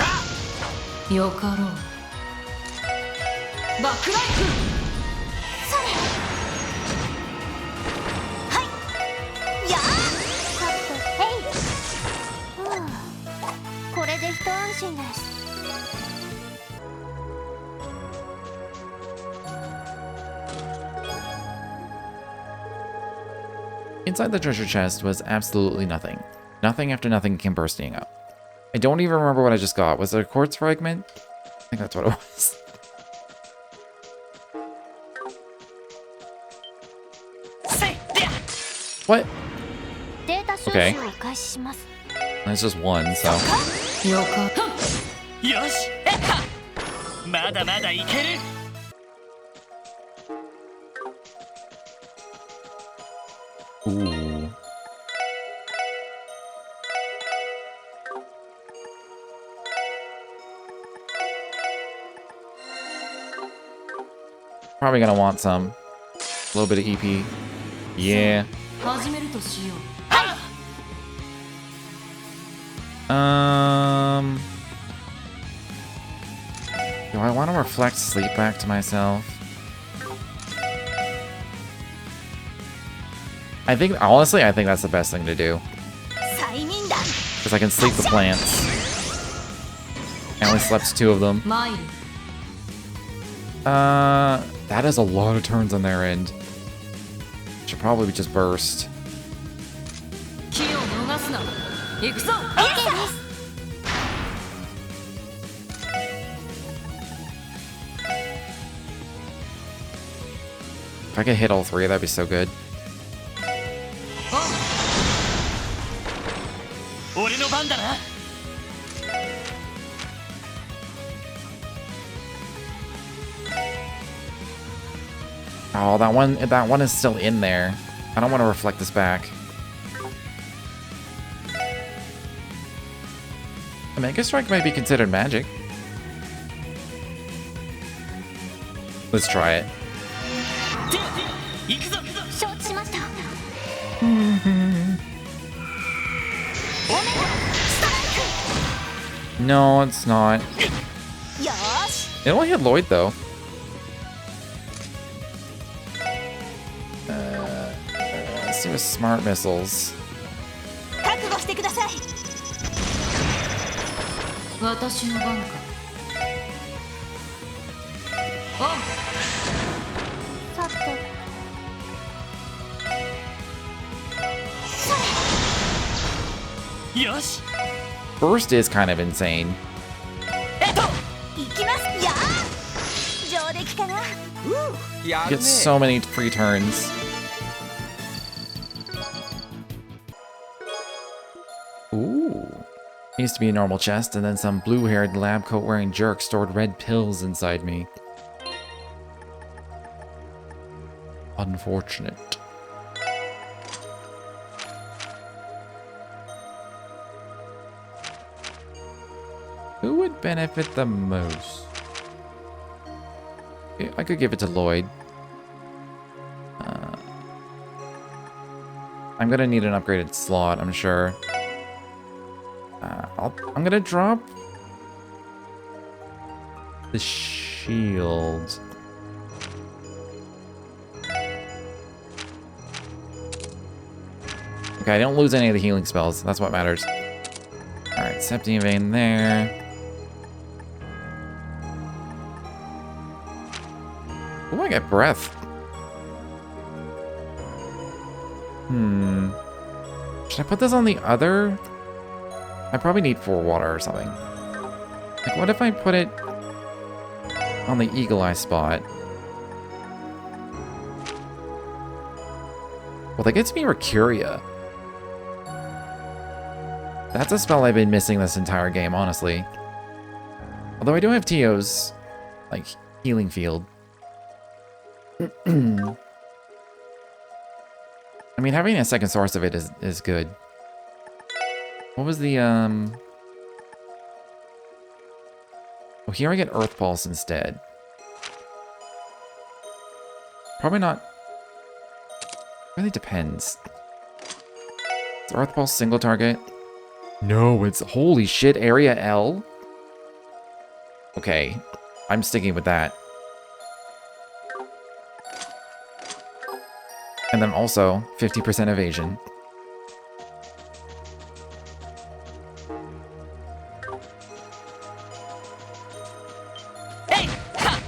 Inside the treasure chest was absolutely nothing. Nothing after nothing came bursting up. I don't even remember what I just got. Was it a quartz fragment? I think that's what it was. What? Okay. That's just one, so. Ooh. Probably gonna want some. A little bit of EP. Yeah. Do I want to reflect sleep back to myself? Honestly, I think that's the best thing to do. Because I can sleep the plants. I only slept 2 of them. That is a lot of turns on their end. Should probably just burst. If I could hit all 3, that'd be so good. Oh, that one is still in there. I don't want to reflect this back. A Mega Strike might be considered magic. Let's try it. No, it's not. It only hit Lloyd, though. Let's do a smart missiles. Burst is kind of insane. You get so many free turns. Ooh. Used to be a normal chest, and then some blue-haired lab coat-wearing jerk stored red pills inside me. Unfortunate. Who would benefit the most? I could give it to Lloyd. I'm gonna need an upgraded slot, I'm sure. I'm gonna drop the shield. Okay, I don't lose any of the healing spells. That's what matters. Alright, Septium Vein there. Oh, I get breath. Should I put this on the other? I probably need 4 water or something. Like, what if I put it on the Eagle Eye spot? Well, that gets me Mercuria. That's a spell I've been missing this entire game, honestly. Although I do have Tio's, like, healing field. I'm I mean, having a second source of it is good. What was the, Oh, here I get Earth Pulse instead. Probably not. Really depends. Is Earth Pulse single target? No, it's... Holy shit, Area L? Okay, I'm sticking with that. And then also, 50% evasion. Hey! Ha!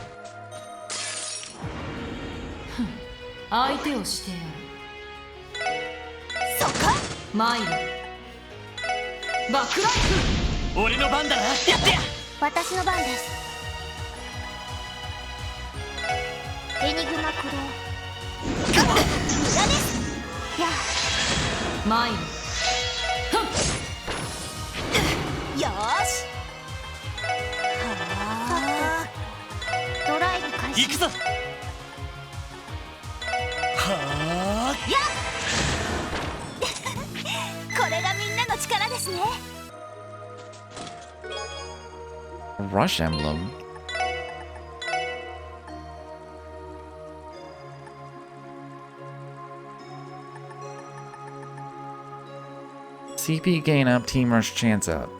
相手をしてやる。そっか。参る。バックライフ。俺の番だな。やってや。私の番です。エニグマ駆動。無駄です。や。参る。よーし。はあ。ドライブ開始。行くぞ。はあ。や。これがみんなの力ですね。Rush emblem. CP gain up, team rush chance up.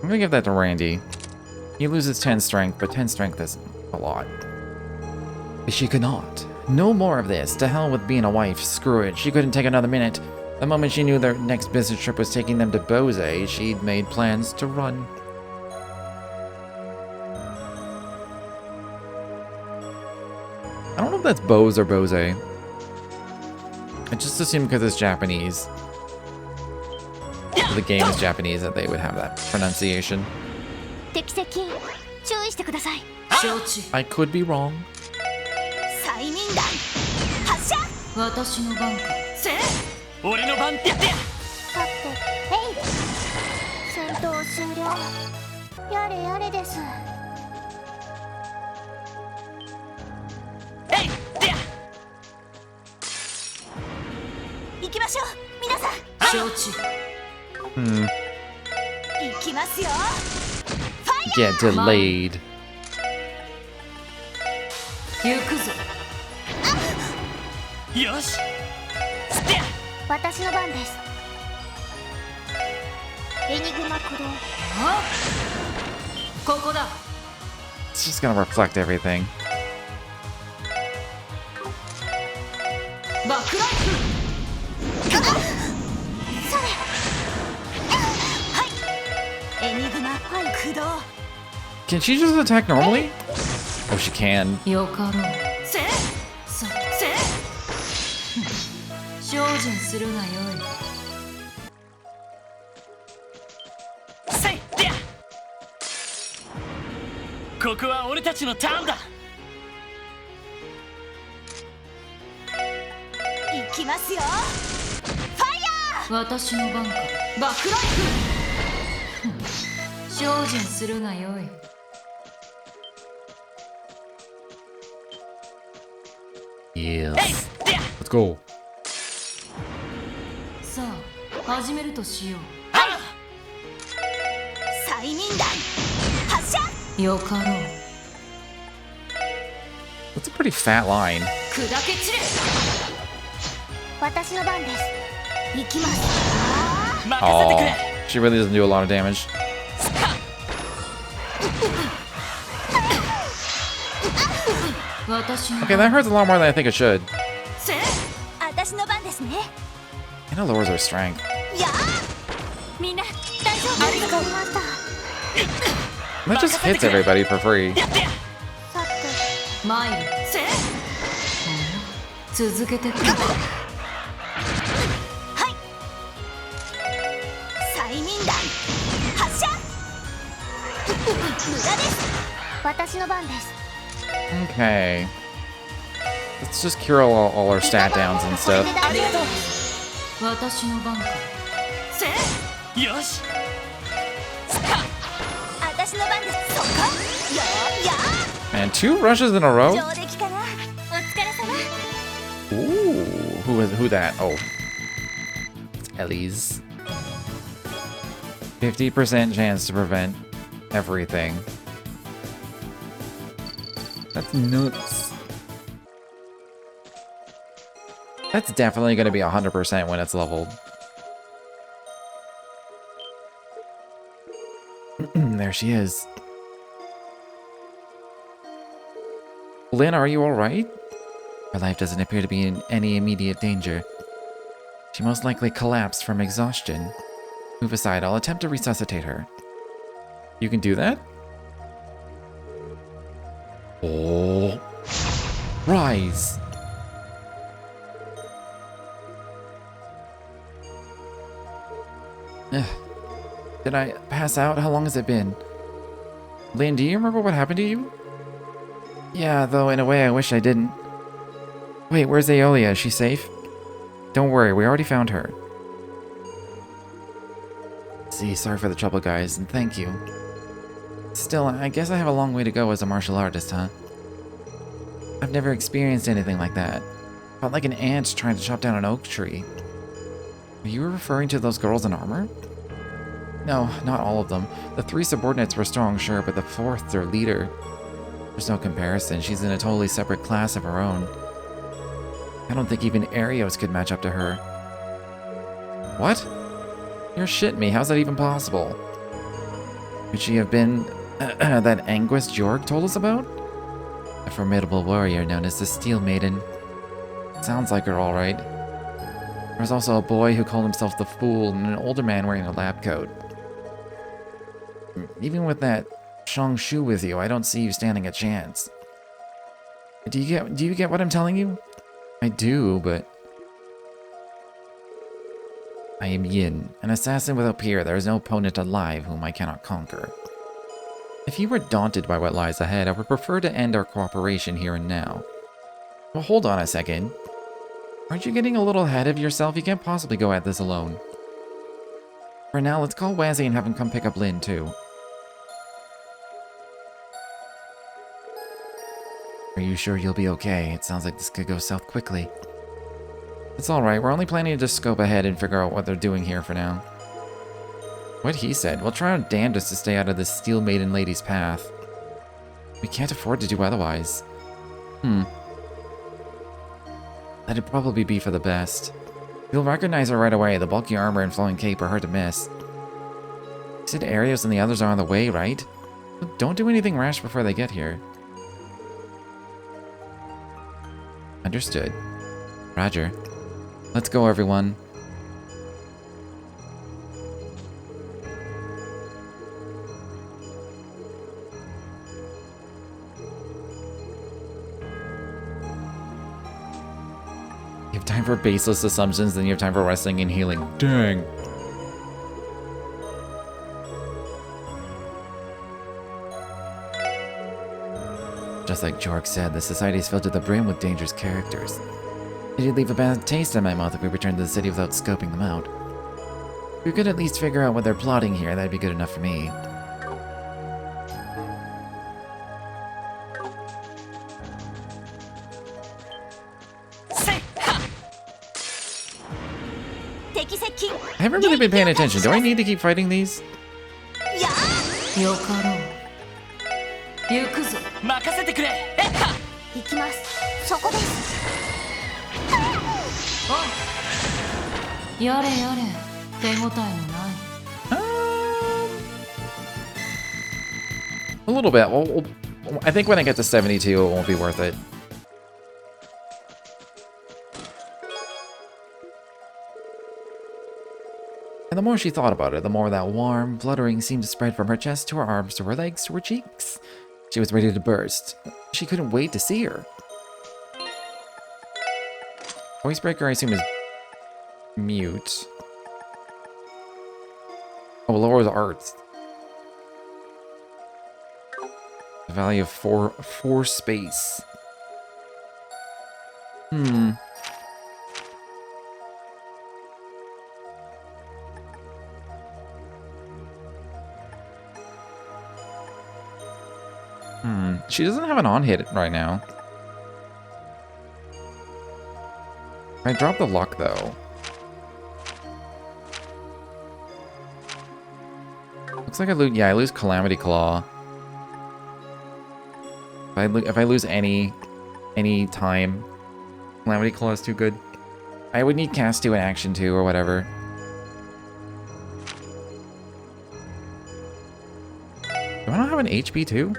I'm gonna give that to Randy. He loses 10 strength, but 10 strength is a lot. She could not. No more of this. To hell with being a wife. Screw it. She couldn't take another minute. The moment she knew their next business trip was taking them to Bose, she'd made plans to run. I don't know if that's Bose or Bose. I just assumed because it's Japanese. The game is Japanese that they would have that pronunciation. I could be wrong. Get delayed. It's just gonna reflect everything. Can she just attack normally? Oh, she can. Yes. Let's go. That's a pretty fat line. Oh, she really doesn't do a lot of damage. Okay, that hurts a lot more than I think it should. And it lowers her strength. That just hits everybody for free. Okay. Let's just cure all our stat downs and stuff. 私の番か。せいよし。私の番です。そっか。やーやー。 And 2 rushes in a row? 上出来かな。お疲れ様。 Ooh, who that? Oh, it's Ellie's. 50% chance to prevent everything. That's nuts. That's definitely going to be 100% when it's leveled. There she is. Lynn, are you alright? Her life doesn't appear to be in any immediate danger. She most likely collapsed from exhaustion. Move aside, I'll attempt to resuscitate her. You can do that? Oh. Rise! Ugh. Did I pass out? How long has it been? Lynn, do you remember what happened to you? Yeah, though in a way I wish I didn't. Wait, where's Aeolia? Is she safe? Don't worry, we already found her. See, sorry for the trouble, guys, and thank you. Still, I guess I have a long way to go as a martial artist, huh? I've never experienced anything like that. Felt like an ant trying to chop down an oak tree. Are you referring to those girls in armor? No, not all of them. The 3 subordinates were strong, sure, but the 4th, their leader. There's no comparison. She's in a totally separate class of her own. I don't think even Arios could match up to her. What? You're shitting me. How's that even possible? Could she have been that Anguis Jorg told us about? A formidable warrior known as the Steel Maiden. Sounds like her all right. There was also a boy who called himself the Fool and an older man wearing a lab coat. Even with that Shang Shu with you, I don't see you standing a chance. Do you get what I'm telling you? I do, but... I am Yin, an assassin without peer. There is no opponent alive whom I cannot conquer. If you were daunted by what lies ahead, I would prefer to end our cooperation here and now. Well, hold on a second. Aren't you getting a little ahead of yourself? You can't possibly go at this alone. For now, let's call Wazzy and have him come pick up Lynn, too. Are you sure you'll be okay? It sounds like this could go south quickly. It's alright, we're only planning to just scope ahead and figure out what they're doing here for now. What he said, we'll try our damnedest to stay out of this Steel Maiden lady's path. We can't afford to do otherwise. That'd probably be for the best. You'll recognize her right away. The bulky armor and flowing cape are hard to miss. You said Arios and the others are on the way, right? Don't do anything rash before they get here. Understood. Roger. Let's go, everyone. You have time for baseless assumptions, then you have time for resting and healing. Dang. Just like Jorg said, the society is filled to the brim with dangerous characters. It'd leave a bad taste in my mouth if we returned to the city without scoping them out. If we could at least figure out what they're plotting here, that'd be good enough for me. I haven't really been paying attention. Do I need to keep fighting these? A little bit. Well, I think when I get to 72, it won't be worth it. And the more she thought about it, the more that warm, fluttering seemed to spread from her chest to her arms to her legs to her cheeks. She was ready to burst. She couldn't wait to see her. Voicebreaker, I assume, is mute. Oh, lower the arts. The value of four space. She doesn't have an on-hit right now. I dropped the luck, though. Looks like I lose... Yeah, I lose Calamity Claw. If I lose any time, Calamity Claw is too good. I would need Cast 2 and Action 2 or whatever. Do I not have an HP 2?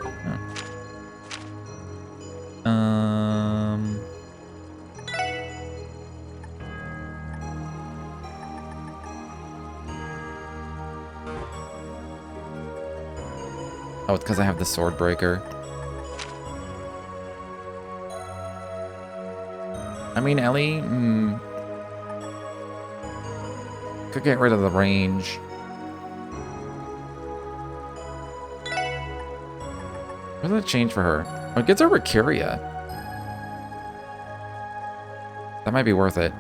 Oh, it's because I have the Sword Breaker. I mean, Ellie, could get rid of the range. What does that change for her? Oh, it gets her Mercuria. That might be worth it.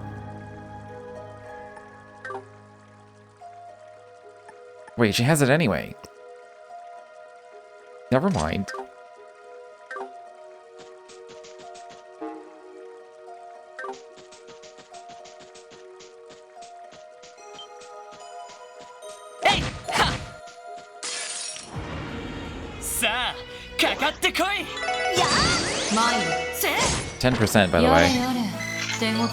Wait, she has it anyway. Never mind. Hey! Ha! さあ、かかってこい。やマイル、せ。 10%, by the や way. れやれ、手応えのない。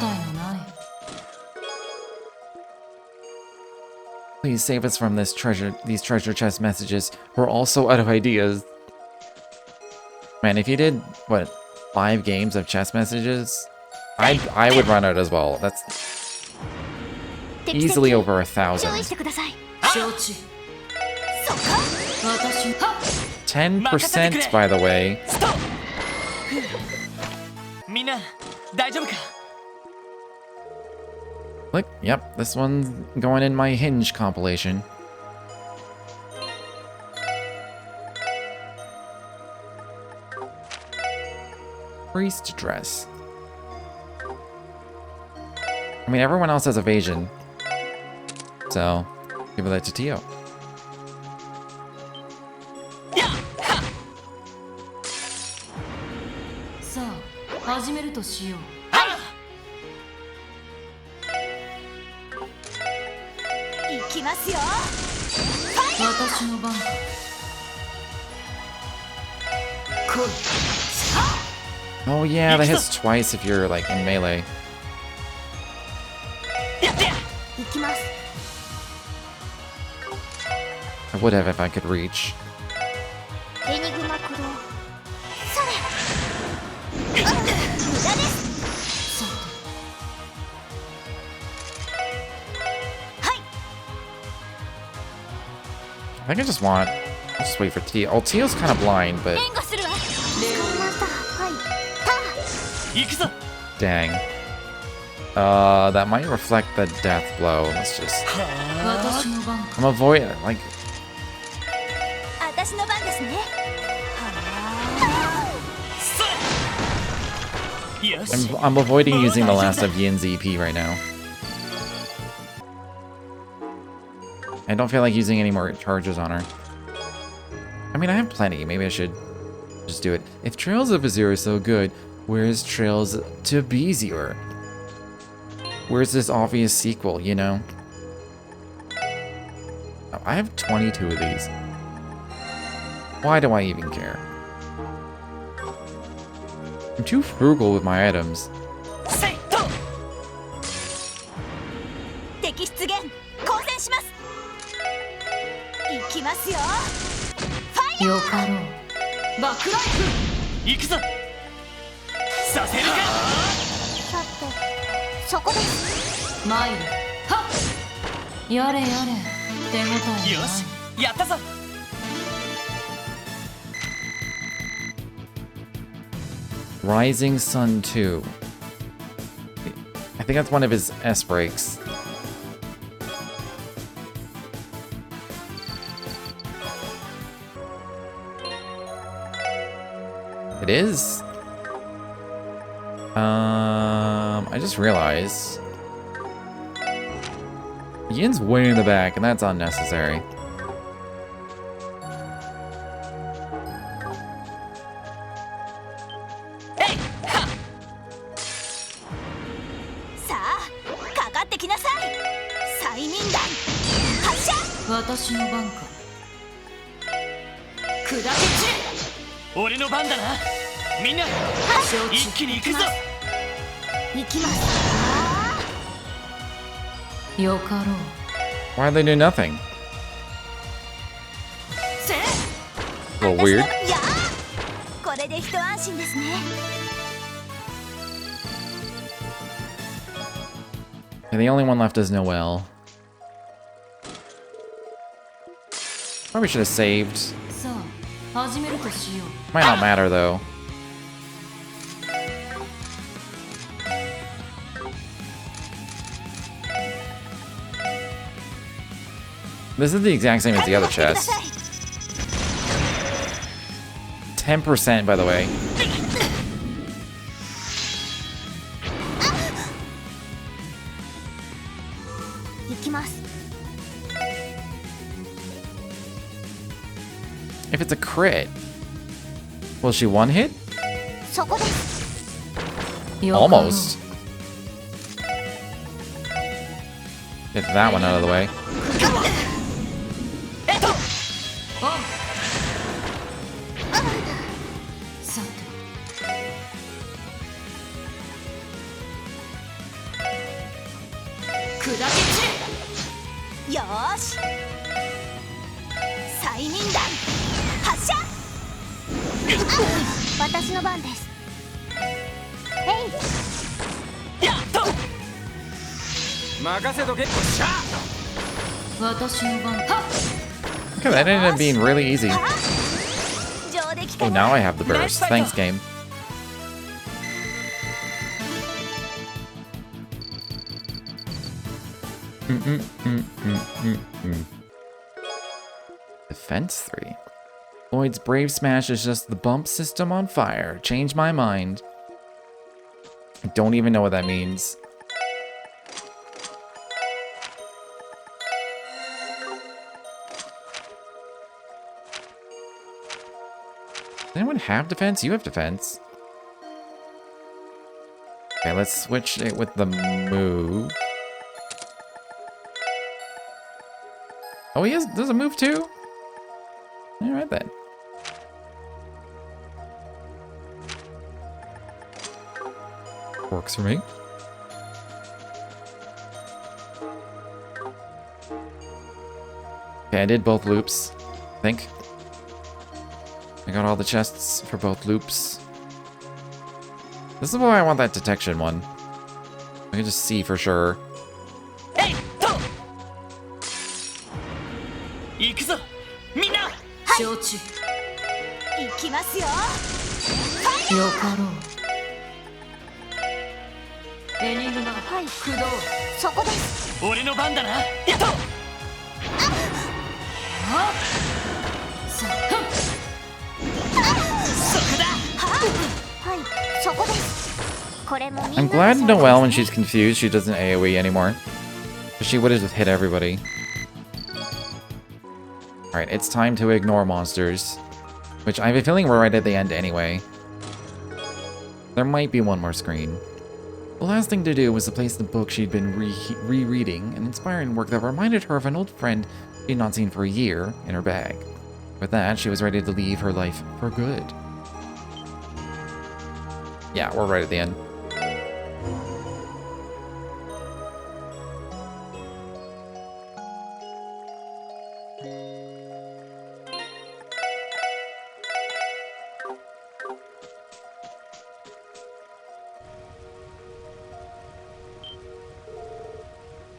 Please save us from these treasure chest messages. We're all so out of ideas. Man, if you did, what, 5 games of chest messages, I would run out as well. That's easily over 1,000. 注意してください。承知。そっか。私、はっ。 10%, by the way. ストップ。みんな、大丈夫か？ Look, yep, this one's going in my Hinge compilation. Priest dress. I mean, everyone else has evasion. So, give that to Tio. さあ、始めるとしよう。行きますよ。私の番。来い。 Oh yeah, that hits twice if you're like in melee. やってや。行きます。 I would have if I could reach. エニグマ駆動。それ。無駄です。さて。はい。 I think I just want... I'll just wait for Tio. Oh, Tio's kind of blind, but 援護するわ。使いました。はい。タ行くぞ。 dang. That might reflect the death blow. Let's just... 私の番。 I'm avoiding... Like, 私の番ですね。よし。 I'm avoiding using the last of Yin's EP right now. I don't feel like using any more charges on her. I mean, I have plenty. Maybe I should just do it. If Trails of Azure is so good, where's Trails to Bezier? Where's this obvious sequel, you know? Oh, I have 22 of these. Why do I even care? I'm too frugal with my items. セイト。敵出現。交戦します。行きますよ。ファイヤー。よかろう。バックライフ。行くぞ。させるか。さて、そこです。マイル。はっ。やれやれ。手応えのない。よし。やったぞ。 Rising Sun 2. I think that's one of his S breaks. It is. I just realized Yin's way in the back, and that's unnecessary. 私の番か。砕け散れ。俺の番だな。みんな、一気に行くぞ。行きます。よかろう。 Why'd they do nothing? せ A little weird. いやこれで一安心ですね。 And the only one left is Noelle. Probably should have saved. さあ、始めるとしよう。 Might not matter though. This is the exact same as the other chest. 10% by the way. If it's a crit, will she one hit? そこです。 Almost. Get that one out of the way. さて。砕け散れ。よーし。催眠弾発射。私の番です。やっと。任せとけ。私の番。はっ。 Okay, that ended up being really easy. 上出来 Oh, かな。 now I have the burst. Thanks, game. Defense 3. Lloyd's Brave Smash is just the bump system on fire. Change my mind. I don't even know what that means. Does anyone have defense? You have defense. Okay, let's switch it with the move. Oh, he has, does a move too? Alright then. Works for me. Okay, I did both loops, I think. I got all the chests for both loops. This is why I want that detection one. I can just see for sure. Hey, go! 行くぞ、みんな。承知。行きますよ。よかろう。エニグマ、はい、駆動。そこです。俺の番だな。やっと。あ。さあ、ふん。そこだ。はい、そこです。これもみんな I'm glad Noelle, when she's confused, she doesn't AoE anymore. But she would have just hit everybody. Alright, it's time to ignore monsters. Which I have a feeling we're right at the end anyway. There might be one more screen. The last thing to do was to place the book she'd been rereading, an inspiring work that reminded her of an old friend she'd not seen for a year, in her bag. With that, she was ready to leave her life for good. Yeah, we're right at the end.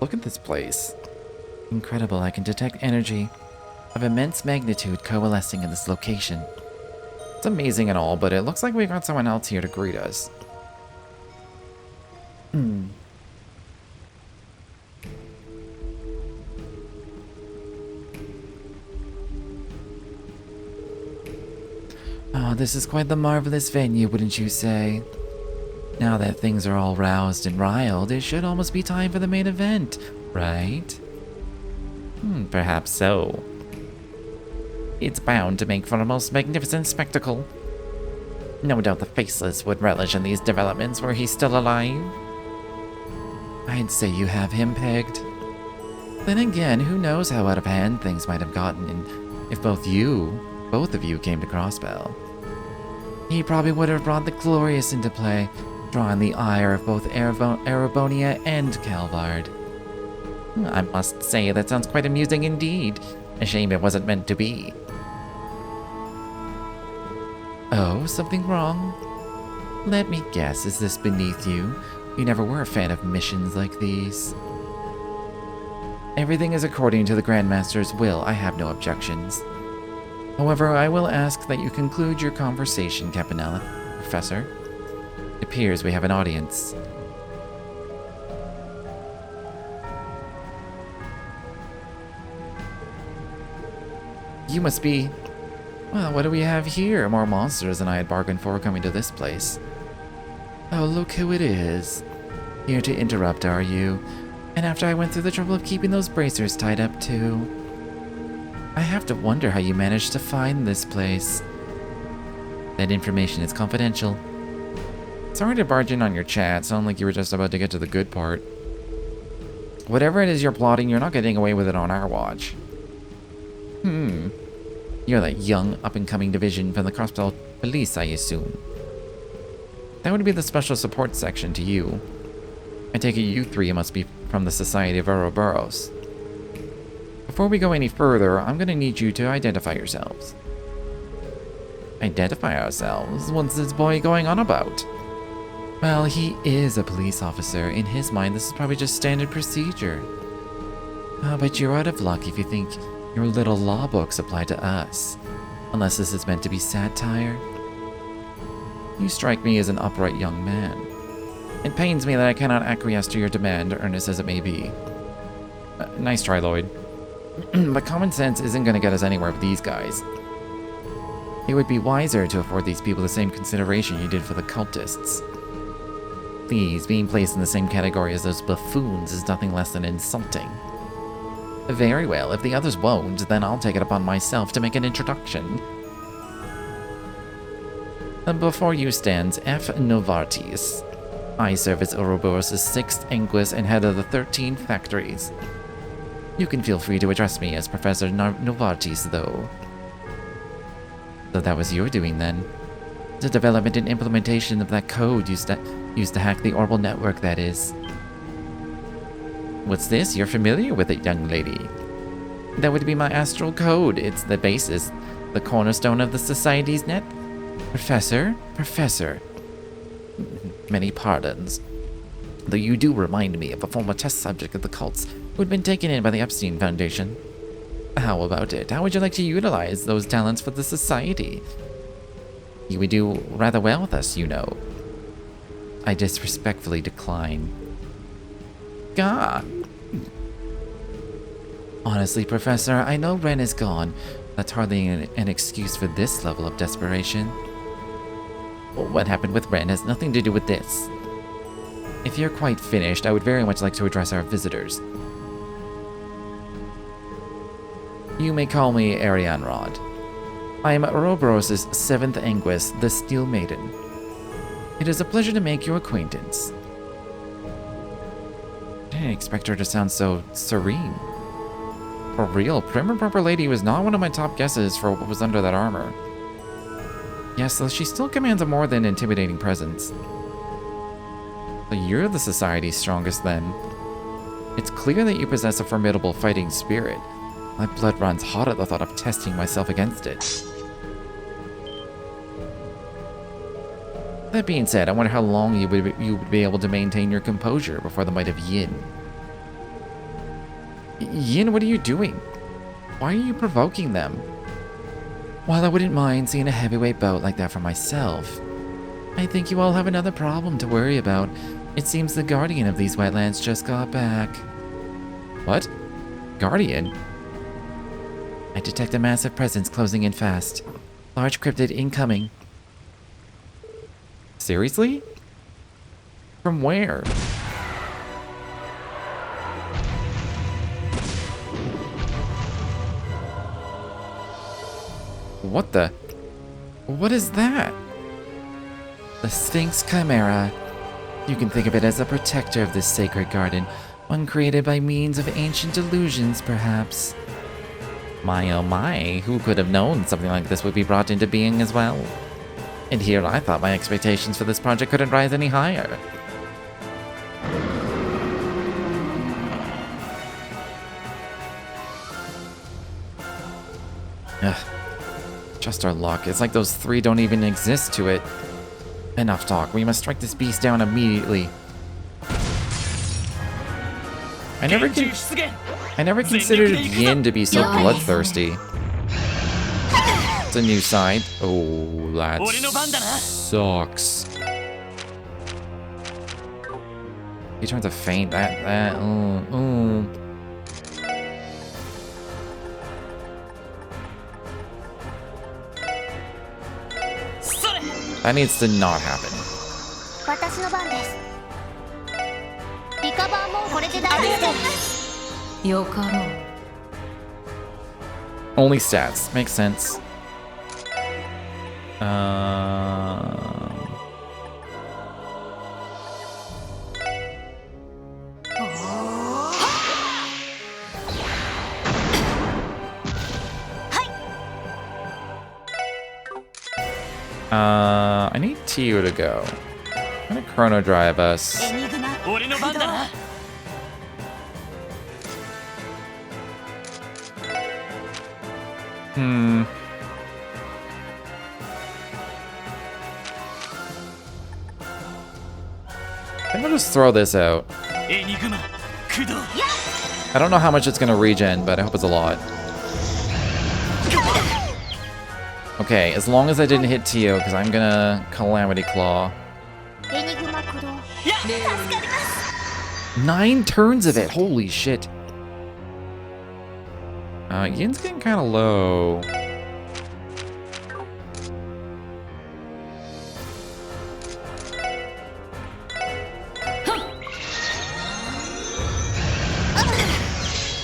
Look at this place. Incredible, I can detect energy of immense magnitude coalescing in this location. It's amazing and all, but it looks like we've got someone else here to greet us. Oh, this is quite the marvelous venue, wouldn't you say? Now that things are all roused and riled, it should almost be time for the main event, right? Perhaps so. It's bound to make for a most magnificent spectacle. No doubt the Faceless would relish in these developments were he still alive. I'd say you have him pegged. Then again, who knows how out of hand things might have gotten if both of you came to Crossbell. He probably would have brought the Glorious into play, drawing the ire of both Erebonia and Calvard. I must say, that sounds quite amusing indeed. A shame it wasn't meant to be. Oh, something wrong? Let me guess, is this beneath you? You never were a fan of missions like these. Everything is according to the Grandmaster's will. I have no objections. However, I will ask that you conclude your conversation, Campanella. Professor, it appears we have an audience. You must be... Well, what do we have here? More monsters than I had bargained for coming to this place. Oh, look who it is. Here to interrupt, are you? And after I went through the trouble of keeping those bracers tied up, too. I have to wonder how you managed to find this place. That information is confidential. Sorry to barge in on your chat. Sound like you were just about to get to the good part. Whatever it is you're plotting, you're not getting away with it on our watch. You're that young, up-and-coming division from the Crossbell Police, I assume. That would be the Special Support Section to you. I take it you three must be from the Society of Ouroboros. Before we go any further, I'm going to need you to identify yourselves. Identify ourselves? What's this boy going on about? Well, he is a police officer. In his mind, this is probably just standard procedure. Oh, but you're out of luck if you think your little law books apply to us. Unless this is meant to be satire. You strike me as an upright young man. It pains me that I cannot acquiesce to your demand, earnest as it may be. Nice try, Lloyd. But common sense isn't going to get us anywhere with these guys. It would be wiser to afford these people the same consideration you did for the cultists. These, being placed in the same category as those buffoons, is nothing less than insulting. Very well, if the others won't, then I'll take it upon myself to make an introduction. Before you stands F. Novartis. I serve as Ouroboros' 6th Anguis and head of the 13 factories. You can feel free to address me as Professor Novartis, though. So that was your doing, then. The development and implementation of that code used to hack the orbital network, that is. What's this? You're familiar with it, young lady. That would be my astral code. It's the basis, the cornerstone of the Society's net. Professor. Many pardons. Though you do remind me of a former test subject of the cults who had been taken in by the Epstein Foundation. How about it? How would you like to utilize those talents for the Society? You would do rather well with us, you know. I disrespectfully decline. Gah! Honestly, Professor, I know Ren is gone. That's hardly an excuse for this level of desperation. What happened with Ren has nothing to do with this. If you're quite finished, I would very much like to address our visitors. You may call me Arianrod. I am Ouroboros' 7th Anguis, the Steel Maiden. It is a pleasure to make your acquaintance. I didn't expect her to sound so serene. For real, Prim and Proper Lady was not one of my top guesses for what was under that armor. Yes, though she still commands a more than intimidating presence. So you're the Society's strongest then. It's clear that you possess a formidable fighting spirit. My blood runs hot at the thought of testing myself against it. That being said, I wonder how long you would be able to maintain your composure before the might of Yin. Yin, what are you doing? Why are you provoking them? While I wouldn't mind seeing a heavyweight bout like that for myself, I think you all have another problem to worry about. It seems the Guardian of these wetlands just got back. What? Guardian? I detect a massive presence closing in fast. Large cryptid incoming. Seriously? From where? What the? What is that? The Sphinx Chimera. You can think of it as a protector of this sacred garden, One created by means of ancient illusions, perhaps. My oh my, who could have known something like this would be brought into being as well? And here I thought my expectations for this project couldn't rise any higher. Ugh. Just our luck. It's like those 3 don't even exist to it. Enough talk. We must strike this beast down immediately. I never considered Yin to be so bloodthirsty. It's a new side. Oh, that sucks. He turns to faint. That needs to not happen. 私の番です。リカバーもこれで大丈夫。よかろう。 Only stats. Makes sense. I need Tio to go. I'm gonna chrono drive us. 俺の番だな。 I think I'll just throw this out. I don't know how much it's gonna regen, but I hope it's a lot. Okay, as long as I didn't hit Tio, because I'm gonna Calamity Claw. 9 turns of it, holy shit. Yin's getting kind of low.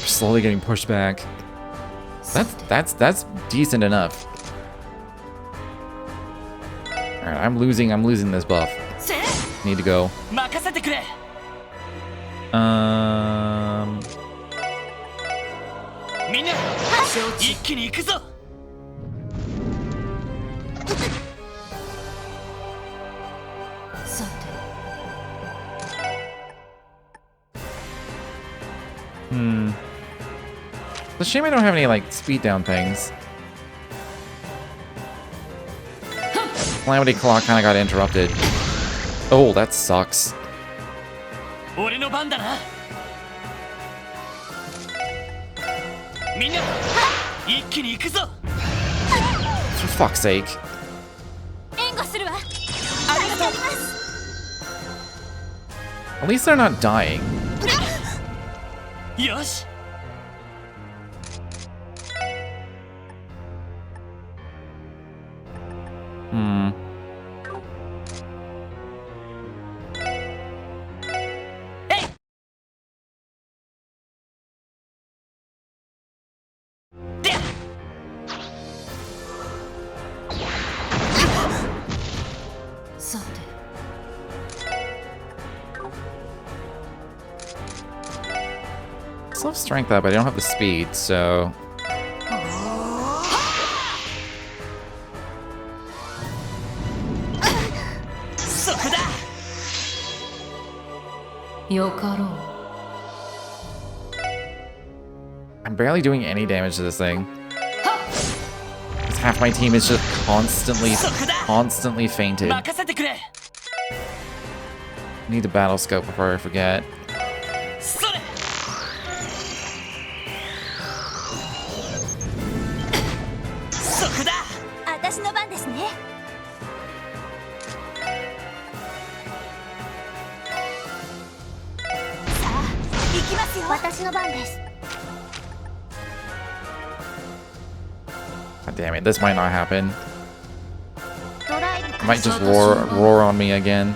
Slowly getting pushed back. That's decent enough. Alright, I'm losing this buff. Need to go. It's a shame I don't have any, like, speed down things. Calamity Claw kind of got interrupted. Oh, that sucks. For fuck's sake. At least they're not dying. Still have strength up, but I don't have the speed, so... I'm barely doing any damage to this thing. Because half my team is just constantly fainted. Need the battle scope before I forget. God damn it, this might not happen. It might just roar on me again.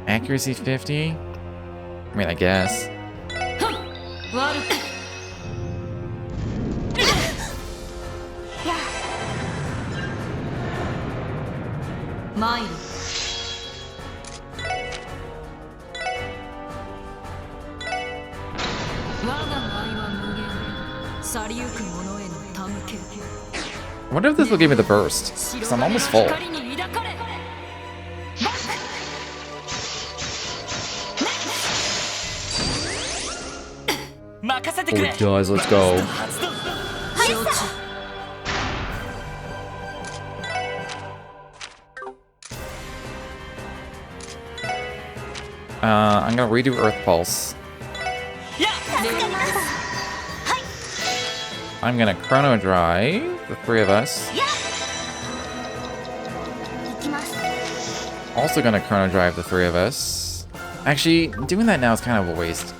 Accuracy 50? I mean, I guess. 参る我が愛は無限去りゆく者への手向け I wonder if this will give me the burst, because I'm almost full. 光に抱かれ任せてく Oh, れ it does. Let's go. 承知 I'm gonna redo Earth Pulse. やっ I'm gonna Chrono Drive, the three of us. 行きます Also gonna Chrono Drive, the three of us. Actually, doing that now is kind of a waste.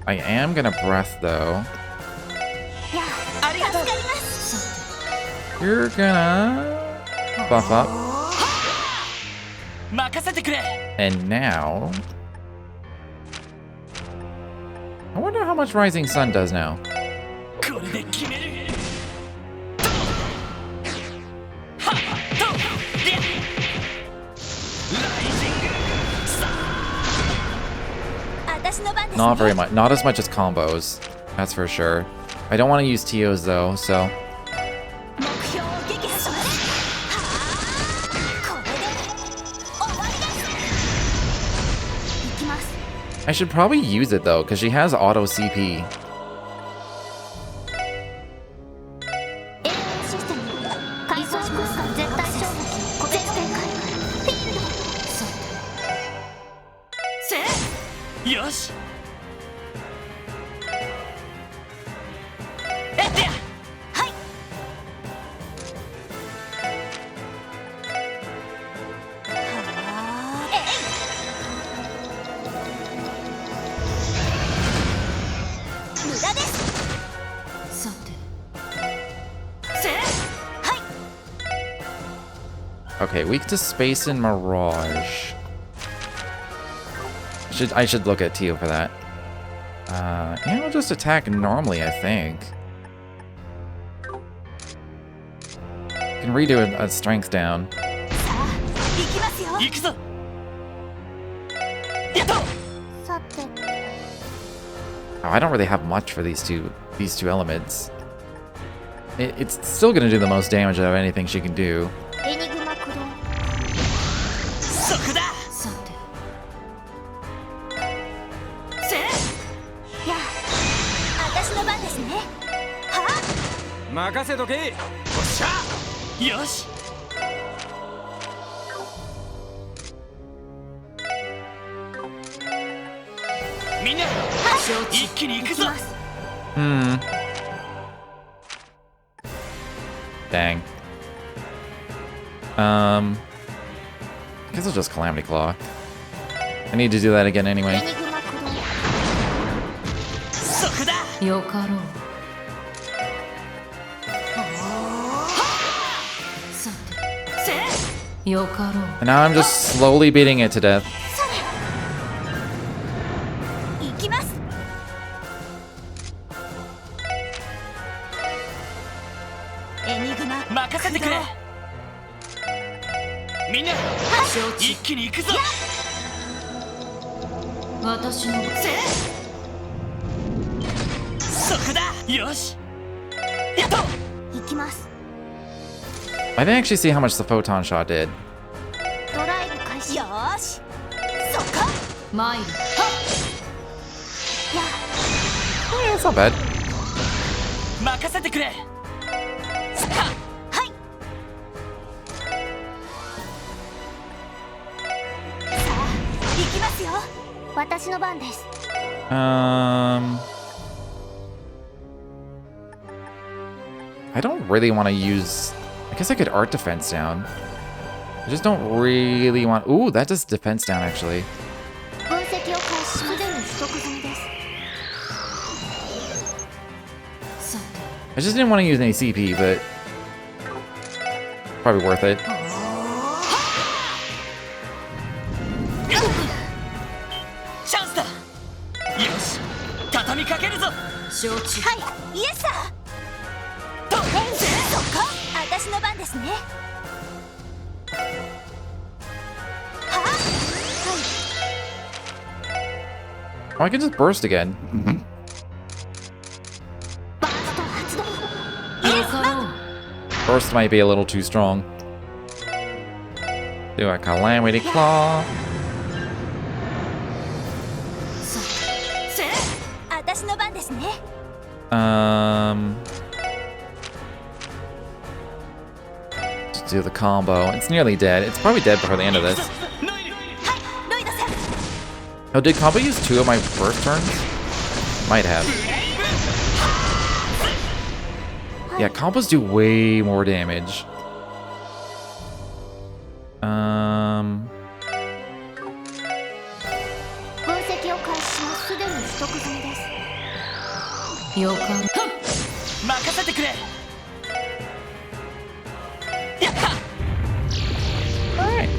I am gonna Breath, though. いやありがとう 助かります You're gonna buff up. 任せてくれ And now... I wonder how much Rising Sun does now. これで決めるはっとりゃライジングさ私の番です Not very much. Not as much as combos. That's for sure. I don't want to use TOs though, so... 目標を撃破しますはあこれで終わりです行きます I should probably use it though, because she has auto CP. AI システム回想空間絶対衝撃固定展開フィールドせよしえってやはいはあえい無駄ですさてせはい Okay, weak to Space and Mirage. I should look at TO for that. Yeah, I'll just attack normally, I think. Can redo a strength down. さあ行きますよ行くぞやっとさて Oh, I don't really have much for these two elements. It's still gonna do the most damage out of anything she can do. エニグマ駆動そこださてせいや私の番ですねはあ任せとけ。おっしゃよしみんな一気に行くぞ Hmm. Dang. I guess I'll just Calamity Claw. I need to do that again エ anyway. ニグマ駆動そこだよかろうさてせよかろう And now I'm just slowly beating it to death. それ行きますエニグマ任せてくれみんな一気に行くぞ私のせそこだよしやっと行きます I didn't actually see how much the Photon Shot did. ドライブ開始よーしそこ参るいや Oh, yeah, it's not bad. 任せてくれはっはいさあ行きますよ私の番です I don't really want to use... I guess I could Art Defense down. I just don't really want... Ooh, that does Defense down, actually. 分析を開始すでに取得済みです I just didn't want to use any CP, but... Probably worth it. チャンスだよし畳みかけるぞ承知はいイエスサーとそこ私の番ですね。ははい。 Oh, I can just burst again. バースト発動。よかろう。 Burst might be a little too strong. Do a Calamity Claw. せ私の番ですね。Just do the combo. It's nearly dead. It's probably dead before the end of this. ノイル。はい、ロイドさん。 Oh, did combo use 2 of my first turns? Might have. Yeah, combos do way more damage. 分析を開始します。すでに取得済みです。よかろう。任せてくれ。やった。 Alright.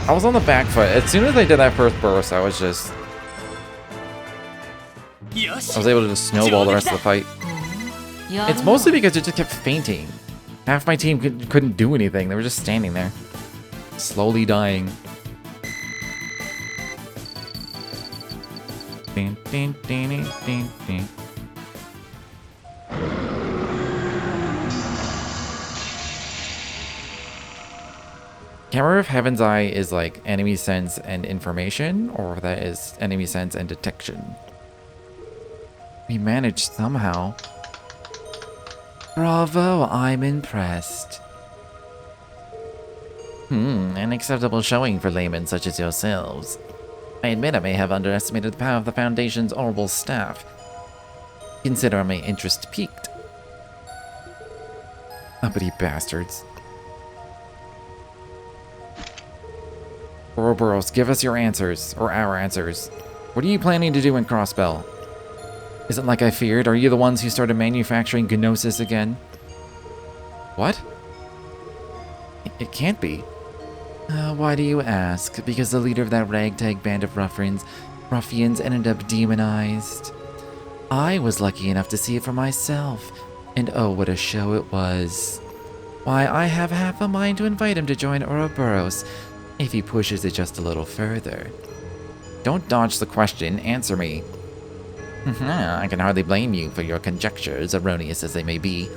I was on the back foot. As soon as I did that first burst, I was just... よ I し。 was able to just snowball the rest of the fight. や It's mostly because it just kept fainting. Half my team couldn't do anything. They were just standing there. Slowly dying. Ding, ding, ding, ding, ding, ding. Can't remember if Heaven's Eye is like enemy sense and information, or if that is enemy sense and detection. We managed somehow. Bravo, I'm impressed. An acceptable showing for laymen such as yourselves. I admit I may have underestimated the power of the Foundation's orbital staff. Consider my interest piqued. Uppity bastards. Ouroboros, give us your answers, or our answers. What are you planning to do in Crossbell? Is it like I feared? Are you the ones who started manufacturing Gnosis again? What? It can't be. Why do you ask? Because the leader of that ragtag band of ruffians ended up demonized. I was lucky enough to see it for myself, and oh, what a show it was. Why, I have half a mind to invite him to join Ouroboros, if he pushes it just a little further. Don't dodge the question, answer me. I can hardly blame you for your conjectures, erroneous as they may be.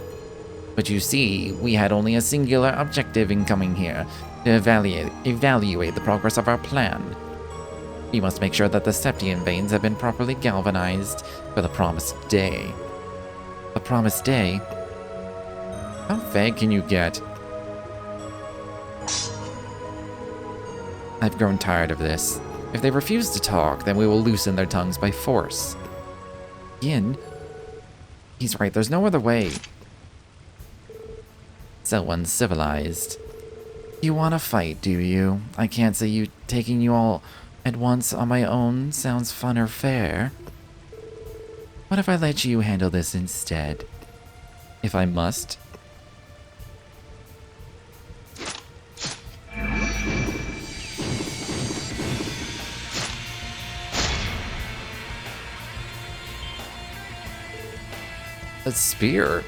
But you see, we had only a singular objective in coming here, to evaluate the progress of our plan. We must make sure that the Septian veins have been properly galvanized for the promised day. The promised day? How vague can you get? I've grown tired of this. If they refuse to talk, then we will loosen their tongues by force. Yin? He's right, there's no other way. So uncivilized. You want to fight, do you? I can't say taking you all at once on my own sounds fun or fair. What if I let you handle this instead? If I must. A spear.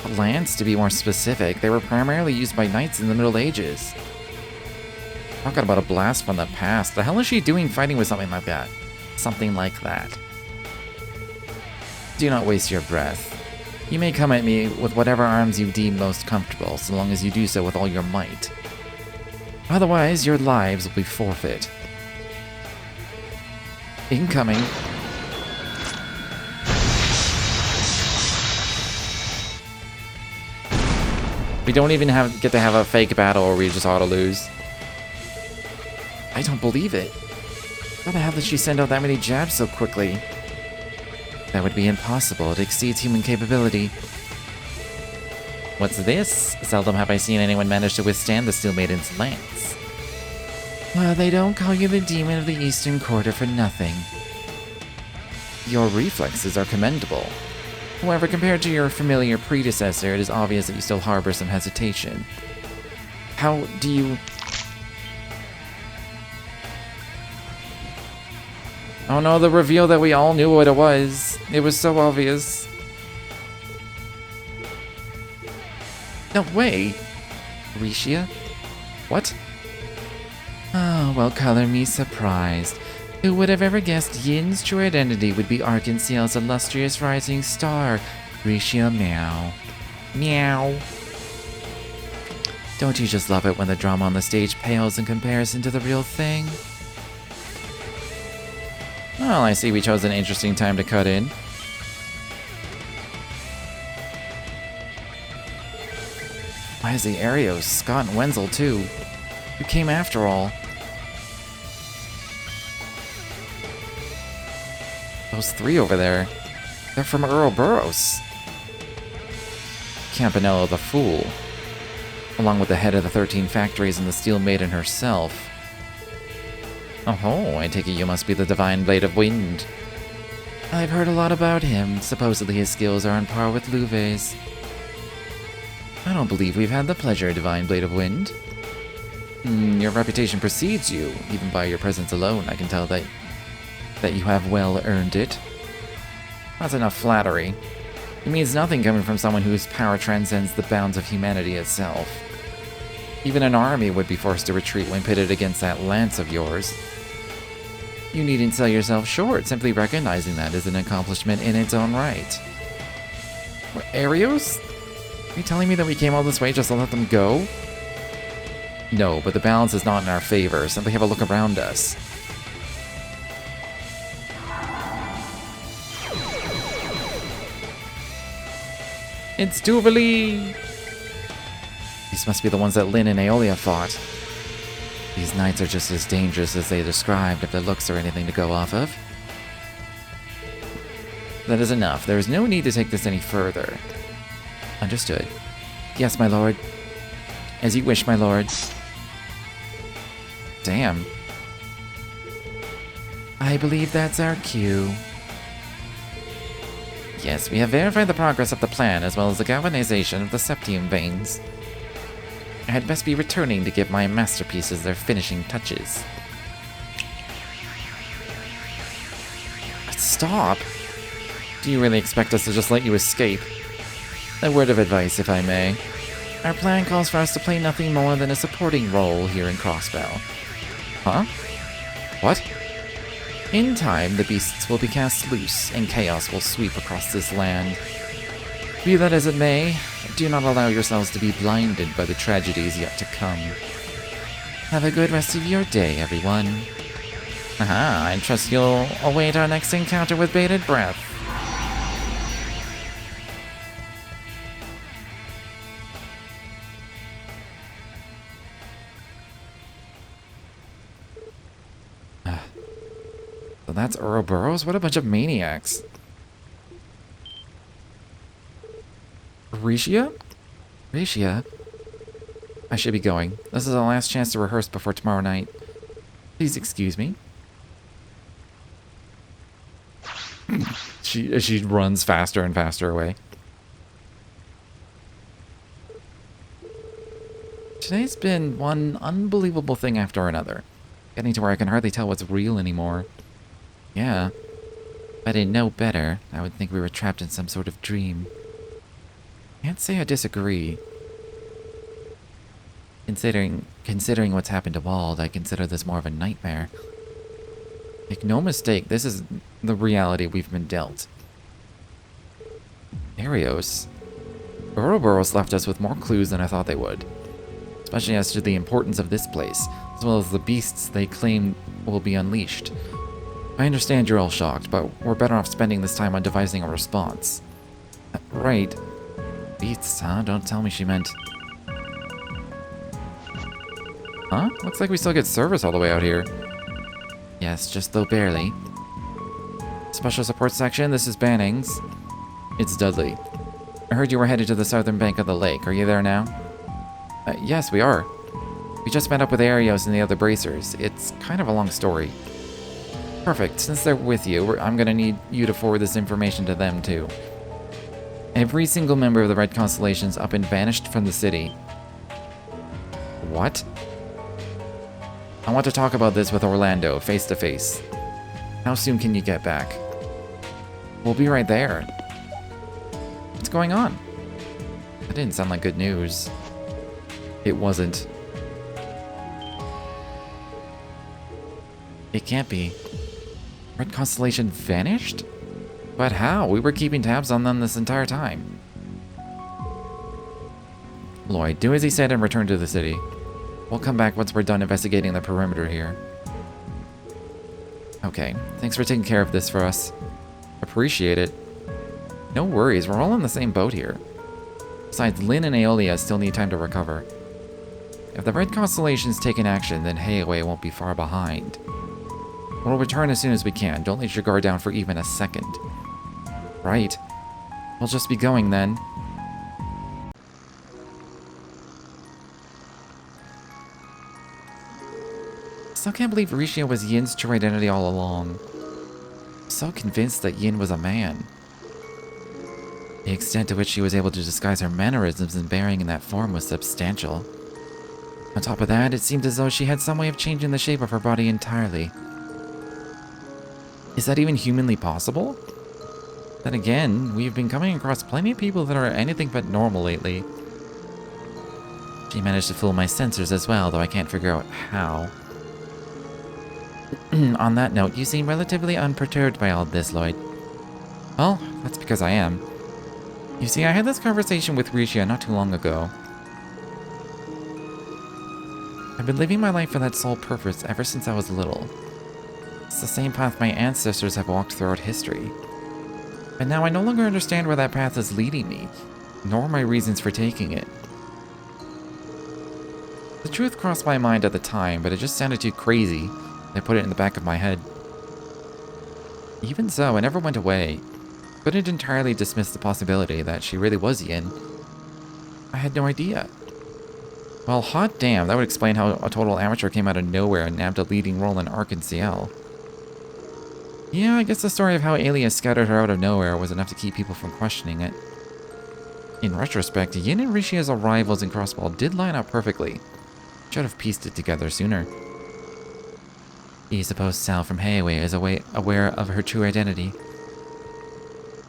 A lance, to be more specific. They were primarily used by knights in the Middle Ages. Talking about a blast from the past. The hell is she doing fighting with something like that? Something like that. Do not waste your breath. You may come at me with whatever arms you deem most comfortable, so long as you do so with all your might. Otherwise, your lives will be forfeit. Incoming. We don't even get to have a fake battle where we just auto-lose. I don't believe it. How the hell did she send out that many jabs so quickly? That would be impossible. It exceeds human capability. What's this? Seldom have I seen anyone manage to withstand the Steel Maiden's lance. Well, they don't call you the Demon of the Eastern Quarter for nothing. Your reflexes are commendable. However, compared to your familiar predecessor, it is obvious that you still harbor some hesitation. How do you... Oh no, the reveal that we all knew what it was. It was so obvious. No way! Ricia? What? Oh, well, color me surprised. Who would have ever guessed Yin's true identity would be Arkansas's illustrious rising star, Ricia Meow. Meow. Don't you just love it when the drama on the stage pales in comparison to the real thing? Well, I see we chose an interesting time to cut in. Why is the Arios, Scott and Wenzel too? Who came after all? Those three over there, they're from Ouroboros. Campanello the Fool, along with the head of the 13 factories and the Steel Maiden herself. Oh, I take it you must be the Divine Blade of Wind. I've heard a lot about him. Supposedly his skills are on par with Louve's. I don't believe we've had the pleasure, Divine Blade of Wind. Your reputation precedes you. Even by your presence alone, I can tell that you have well earned it. That's enough flattery. It means nothing coming from someone whose power transcends the bounds of humanity itself. Even an army would be forced to retreat when pitted against that lance of yours. You needn't sell yourself short. Simply recognizing that is an accomplishment in its own right. What, Arios? Are you telling me that we came all this way just to let them go? No, but the balance is not in our favor. Simply have a look around us. It's Duvalie! These must be the ones that Lynn and Aeolia fought. These knights are just as dangerous as they described if their looks are anything to go off of. That is enough. There is no need to take this any further. Understood. Yes, my lord. As you wish, my lord. Damn. I believe that's our cue. Yes, we have verified the progress of the plan, as well as the galvanization of the septium veins. I had best be returning to give my masterpieces their finishing touches. Stop! Do you really expect us to just let you escape? A word of advice, if I may. Our plan calls for us to play nothing more than a supporting role here in Crossbow. Huh? What? In time, the beasts will be cast loose, and chaos will sweep across this land. Be that as it may, do not allow yourselves to be blinded by the tragedies yet to come. Have a good rest of your day, everyone. Aha, I trust you'll await our next encounter with bated breath. So that's Ouroboros? What a bunch of maniacs. Ricia? Ricia? I should be going. This is our last chance to rehearse before tomorrow night. Please excuse me. She runs faster and faster away. Today's been one unbelievable thing after another. Getting to where I can hardly tell what's real anymore. Yeah. If I didn't know better, I would think we were trapped in some sort of dream. Can't say I disagree. Considering what's happened to Wald, I consider this more of a nightmare. Make no mistake, this is the reality we've been dealt. Arios. Ouroboros left us with more clues than I thought they would. Especially as to the importance of this place, as well as the beasts they claim will be unleashed. I understand you're all shocked, but we're better off spending this time on devising a response. Right. Beasts, huh? Don't tell me she meant... Huh? Looks like we still get service all the way out here. Yes, just though barely. Special support section, this is Bannings. It's Dudley. I heard you were headed to the southern bank of the lake. Are you there now? Yes, we are. We just met up with Arios and the other bracers. It's kind of a long story. Perfect. Since they're with you, I'm gonna need you to forward this information to them, too. Every single member of the Red Constellation's up and vanished from the city. What? I want to talk about this with Orlando, face to face. How soon can you get back? We'll be right there. What's going on? That didn't sound like good news. It wasn't. It can't be. Red Constellation vanished? But how? We were keeping tabs on them this entire time. Lloyd, do as he said and return to the city. We'll come back once we're done investigating the perimeter here. Okay, thanks for taking care of this for us. Appreciate it. No worries, we're all in the same boat here. Besides, Lynn and Aeolia still need time to recover. If the Red Constellation's taken action, then Heiwei won't be far behind. We'll return as soon as we can. Don't let your guard down for even a second. Right. We'll just be going then. Still can't believe Rishia was Yin's true identity all along. So convinced that Yin was a man. The extent to which she was able to disguise her mannerisms and bearing in that form was substantial. On top of that, it seemed as though she had some way of changing the shape of her body entirely. Is that even humanly possible? Then again, we've been coming across plenty of people that are anything but normal lately. She managed to fool my sensors as well, though I can't figure out how. On that note, you seem relatively unperturbed by all this, Lloyd. Well, that's because I am. You see, I had this conversation with Rishia not too long ago. I've been living my life for that sole purpose ever since I was little. It's the same path my ancestors have walked throughout history. And now I no longer understand where that path is leading me, nor my reasons for taking it. The truth crossed my mind at the time, but it just sounded too crazy. I put it in the back of my head. Even so, it never went away. Couldn't entirely dismiss the possibility that she really was Yin. I had no idea. Well, hot damn, that would explain how a total amateur came out of nowhere and nabbed a leading role in Arc and CL. Yeah, I guess the story of how Alias scattered her out of nowhere was enough to keep people from questioning it. In retrospect, Yin and Rishia's arrivals in Crossball did line up perfectly. Should have pieced it together sooner. Do you suppose Sal from Heiwei is aware of her true identity?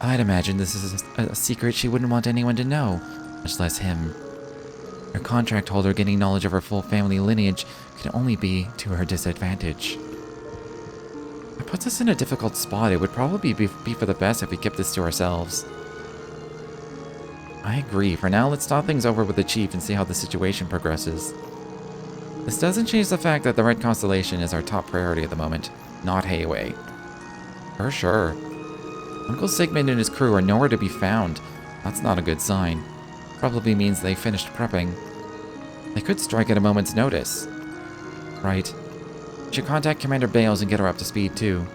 I'd imagine this is a secret she wouldn't want anyone to know, much less him. Her contract holder getting knowledge of her full family lineage could only be to her disadvantage. It puts us in a difficult spot. It would probably be for the best if we kept this to ourselves. I agree. For now, let's talk things over with the chief and see how the situation progresses. This doesn't change the fact that the Red Constellation is our top priority at the moment, not Heiwei. For sure. Uncle Sigmund and his crew are nowhere to be found. That's not a good sign. Probably means they finished prepping. They could strike at a moment's notice. Right. We should contact Commander Bales and get her up to speed too.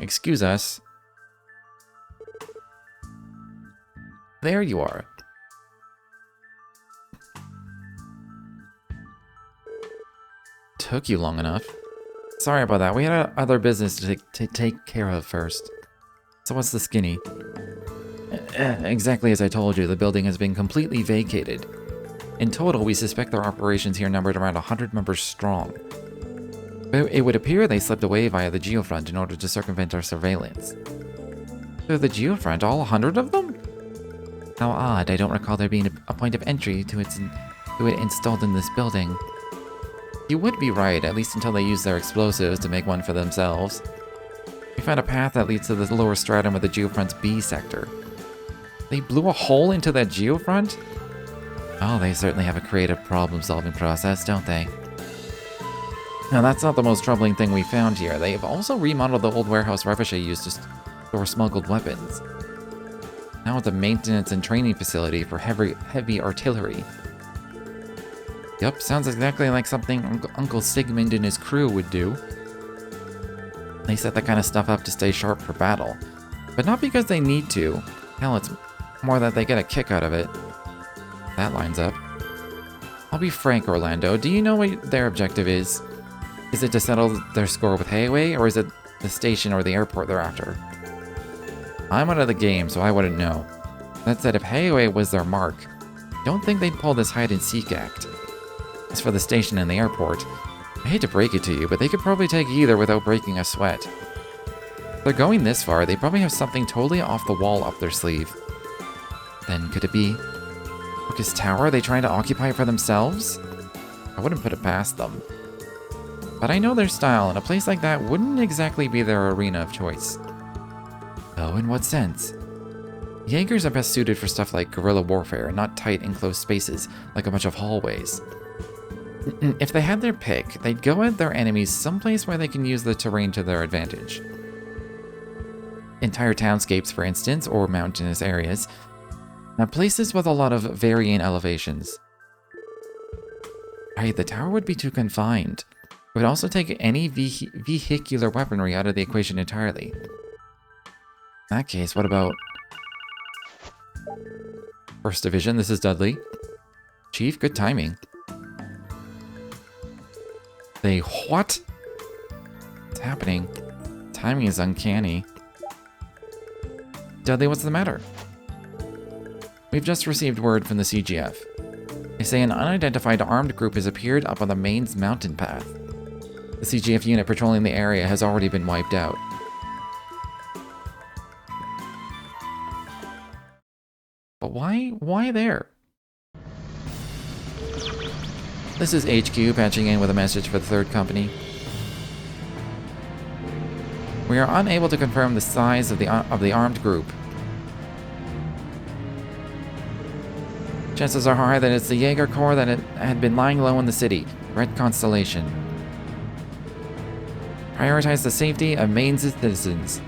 Excuse us. There you are. Took you long enough. Sorry about that. We had other business to take care of first. So what's the skinny? Exactly as I told you, the building has been completely vacated. In total, we suspect their operations here numbered around 100 members strong. It would appear they slipped away via the geofront in order to circumvent our surveillance. Through the geofront, all 100 of them? How odd, I don't recall there being a point of entry to it installed in this building. You would be right, at least until they used their explosives to make one for themselves. We found a path that leads to the lower stratum of the geofront's B sector. They blew a hole into that geofront? Oh, they certainly have a creative problem-solving process, don't they? Now, that's not the most troubling thing we found here. They have also remodeled the old warehouse Revachet used to store smuggled weapons. Now it's a maintenance and training facility for heavy artillery. Yep, sounds exactly like something Uncle Sigmund and his crew would do. They set that kind of stuff up to stay sharp for battle. But not because they need to. Hell, it's more that they get a kick out of it. That lines up. I'll be frank, Orlando. Do you know what their objective is? Is it to settle their score with Heiwei, or is it the station or the airport they're after? I'm out of the game, so I wouldn't know. That said, if Heiwei was their mark, I don't think they'd pull this hide-and-seek act. As for the station and the airport, I hate to break it to you, but they could probably take either without breaking a sweat. If they're going this far, they probably have something totally off the wall up their sleeve. Then could it be Orcus Tower? Are they trying to occupy for themselves? I wouldn't put it past them. But I know their style, and a place like that wouldn't exactly be their arena of choice. Oh, in what sense? Jaegers are best suited for stuff like guerrilla warfare, not tight enclosed spaces like a bunch of hallways. If they had their pick, they'd go at their enemies someplace where they can use the terrain to their advantage. Entire townscapes, for instance, or mountainous areas. Now, places with a lot of varying elevations. Right, the tower would be too confined. It would also take any vehicular weaponry out of the equation entirely. In that case, what about... 1st Division, this is Dudley. Chief, good timing. They what? What's happening? Timing is uncanny. Dudley, what's the matter? We've just received word from the CGF. They say an unidentified armed group has appeared up on the mains mountain path. The CGF unit patrolling the area has already been wiped out. But why there? This is HQ patching in with a message for the 3rd Company. We are unable to confirm the size of the armed group. Chances are high that it's the Jaeger Corps that had been lying low in the city. Red Constellation. Prioritize the safety of Maine's citizens.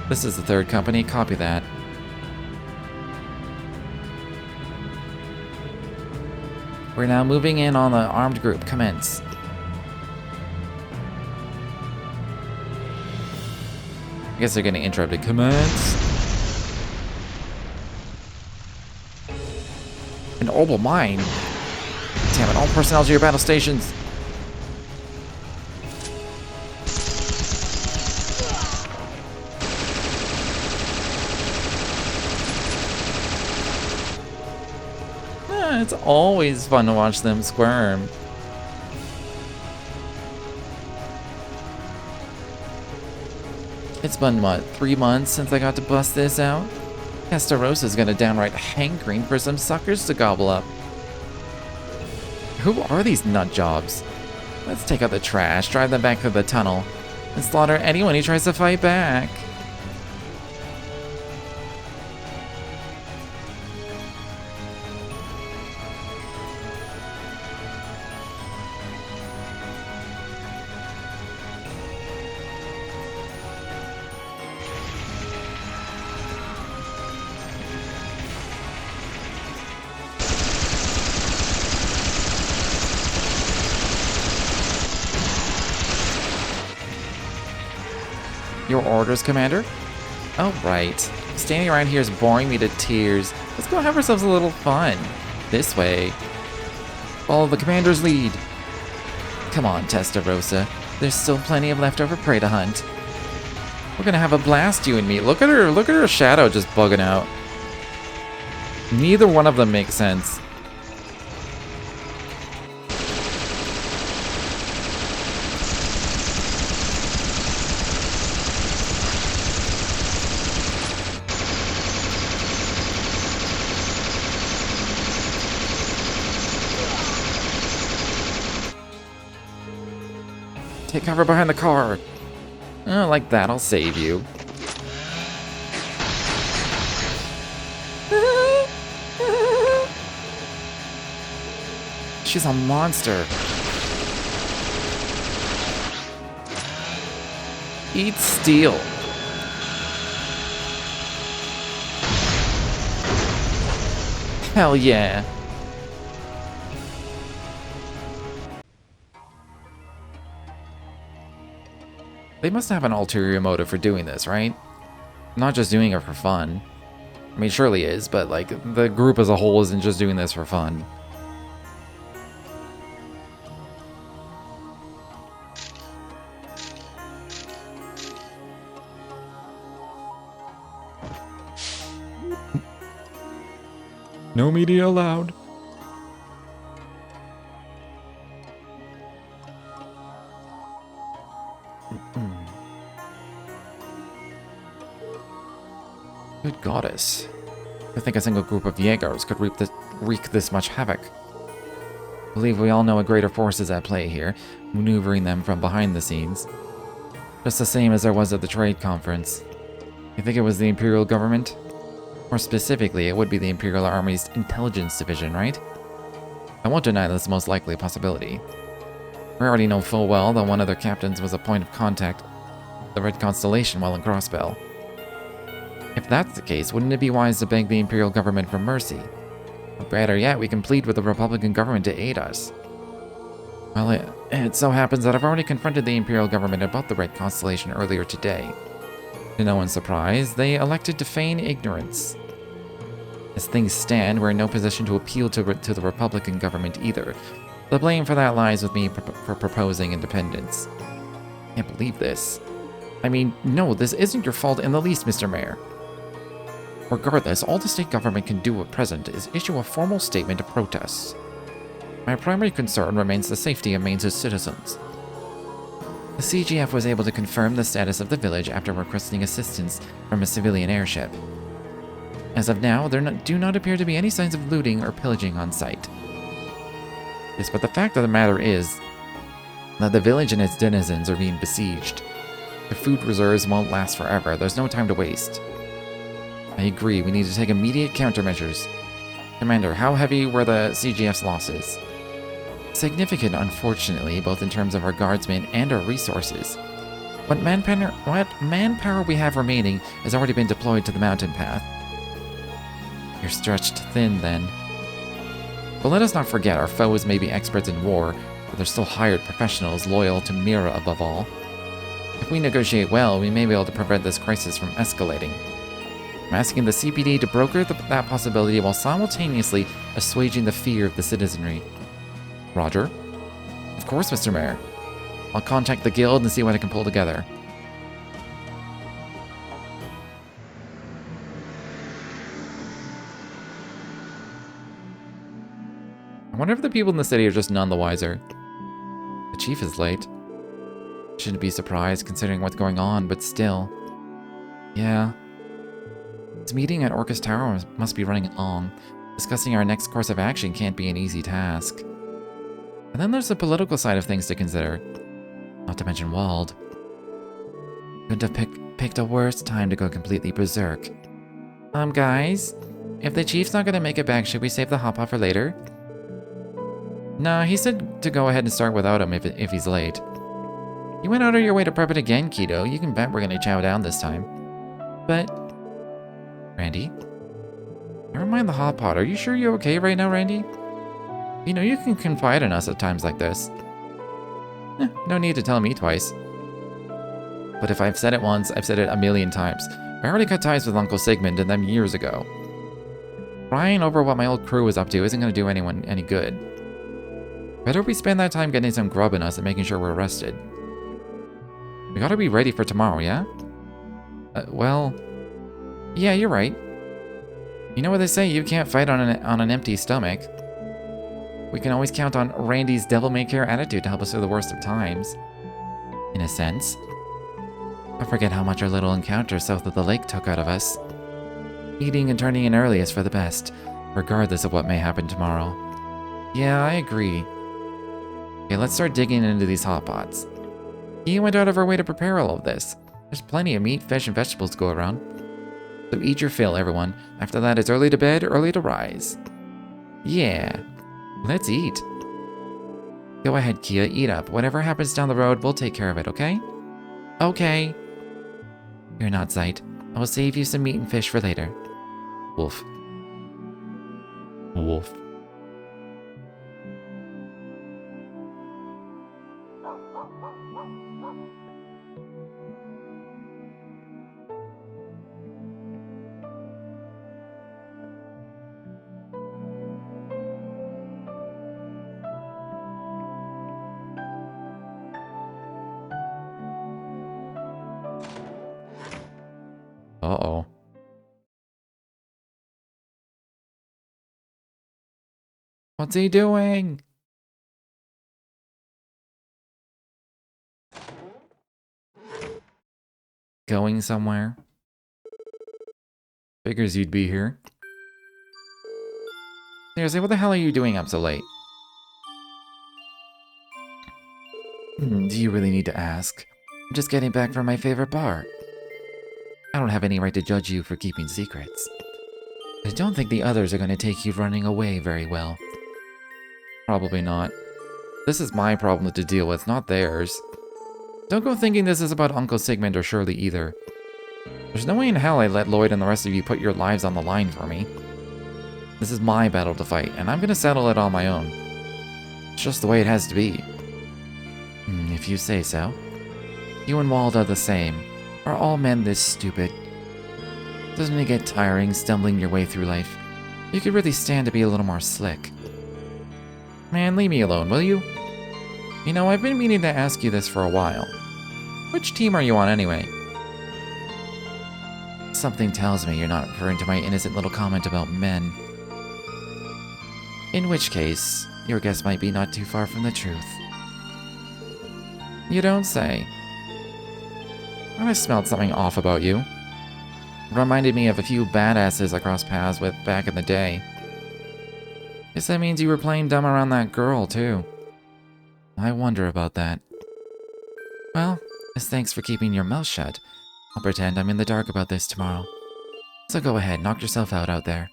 This is the 3rd Company, copy that. We're now moving in on the armed group, commence. I guess they're getting interrupted, commence. An orbital mine. Damn it, all personnel to your battle stations. It's always fun to watch them squirm. It's been, what, 3 months since I got to bust this out? Testarosa's got a downright hankering for some suckers to gobble up. Who are these nut jobs? Let's take out the trash, drive them back through the tunnel, and slaughter anyone who tries to fight back. Your orders, Commander? Oh, right. Standing around here is boring me to tears. Let's go have ourselves a little fun. This way. Follow the Commander's lead. Come on, Testarossa. There's still plenty of leftover prey to hunt. We're gonna have a blast, you and me. Look at her shadow just bugging out. Neither one of them makes sense. Take cover behind the car. Oh, like that, I'll save you. She's a monster. Eat steel. Hell yeah. They must have an ulterior motive for doing this, right? not just doing it for fun. I mean, surely is, but like the group as a whole isn't just doing this for fun. No media allowed. Good goddess. I think a single group of Jaegers could wreak this much havoc. I believe we all know a greater force is at play here, maneuvering them from behind the scenes. Just the same as there was at the trade conference. You think it was the Imperial government? More specifically, it would be the Imperial Army's intelligence division, right? I won't deny this most likely possibility. We already know full well that one of their captains was a point of contact with the Red Constellation while in Crossbell. If that's the case, wouldn't it be wise to beg the Imperial government for mercy? Or better yet, we can plead with the Republican government to aid us. Well, it so happens that I've already confronted the Imperial government about the Red Constellation earlier today. To no one's surprise, they elected to feign ignorance. As things stand, we're in no position to appeal to the Republican government either. The blame for that lies with me for proposing independence. Can't believe this. I mean, no, this isn't your fault in the least, Mr. Mayor. Regardless, all the state government can do at present is issue a formal statement of protest. My primary concern remains the safety of Maine's citizens. The CGF was able to confirm the status of the village after requesting assistance from a civilian airship. As of now, there do not appear to be any signs of looting or pillaging on site. Yes, but the fact of the matter is that the village and its denizens are being besieged. The food reserves won't last forever. There's no time to waste. I agree, we need to take immediate countermeasures. Commander, how heavy were the CGF's losses? Significant, unfortunately, both in terms of our guardsmen and our resources. What manpower we have remaining has already been deployed to the mountain path. You're stretched thin, then. But let us not forget, our foes may be experts in war, but they're still hired professionals loyal to Mira above all. If we negotiate well, we may be able to prevent this crisis from escalating. I'm asking the CPD to broker that possibility while simultaneously assuaging the fear of the citizenry. Roger. Of course, Mr. Mayor. I'll contact the guild and see what I can pull together. I wonder if the people in the city are just none the wiser. The chief is late. Shouldn't be surprised considering what's going on, but still. Yeah. This meeting at Orcus Tower must be running long. Discussing our next course of action can't be an easy task. And then there's the political side of things to consider. Not to mention Wald. Couldn't have picked a worse time to go completely berserk. Guys? If the chief's not gonna make it back, should we save the hop-off for later? Nah, he said to go ahead and start without him if he's late. You went out of your way to prep it again, Keto. You can bet we're gonna chow down this time. But... Randy? Never mind the hot pot. Are you sure you're okay right now, Randy? You know, you can confide in us at times like this. No need to tell me twice. But if I've said it once, I've said it a million times. I already cut ties with Uncle Sigmund and them years ago. Crying over what my old crew is up to isn't going to do anyone any good. Better we spend that time getting some grub in us and making sure we're rested. We gotta be ready for tomorrow, yeah? Well... Yeah, you're right. You know what they say, you can't fight on an empty stomach. We can always count on Randy's devil-may-care attitude to help us through the worst of times. In a sense. I forget how much our little encounter south of the lake took out of us. Eating and turning in early is for the best, regardless of what may happen tomorrow. Yeah, I agree. Okay, let's start digging into these hot pots. He went out of her way to prepare all of this. There's plenty of meat, fish, and vegetables to go around. So eat your fill, everyone. After that, it's early to bed, early to rise. Yeah. Let's eat. Go ahead, Kia, eat up. Whatever happens down the road, we'll take care of it, okay? Okay. You're not Zeit. I will save you some meat and fish for later. Wolf. Wolf. What's he doing? Going somewhere? Figures you'd be here. Seriously, what the hell are you doing up so late? Do you really need to ask? I'm just getting back from my favorite bar. I don't have any right to judge you for keeping secrets. I don't think the others are going to take you running away very well. Probably not. This is my problem to deal with, not theirs. Don't go thinking this is about Uncle Sigmund or Shirley either. There's no way in hell I'd let Lloyd and the rest of you put your lives on the line for me. This is my battle to fight, and I'm gonna settle it on my own. It's just the way it has to be. If you say so. You and Wald are the same. Are all men this stupid? Doesn't it get tiring stumbling your way through life? You could really stand to be a little more slick. Man, leave me alone, will you? You know, I've been meaning to ask you this for a while. Which team are you on anyway? Something tells me you're not referring to my innocent little comment about men. In which case, your guess might be not too far from the truth. You don't say. I smelled something off about you. Reminded me of a few badasses I crossed paths with back in the day. Guess that means you were playing dumb around that girl, too. I wonder about that. Well, as thanks for keeping your mouth shut, I'll pretend I'm in the dark about this tomorrow. So go ahead, knock yourself out there.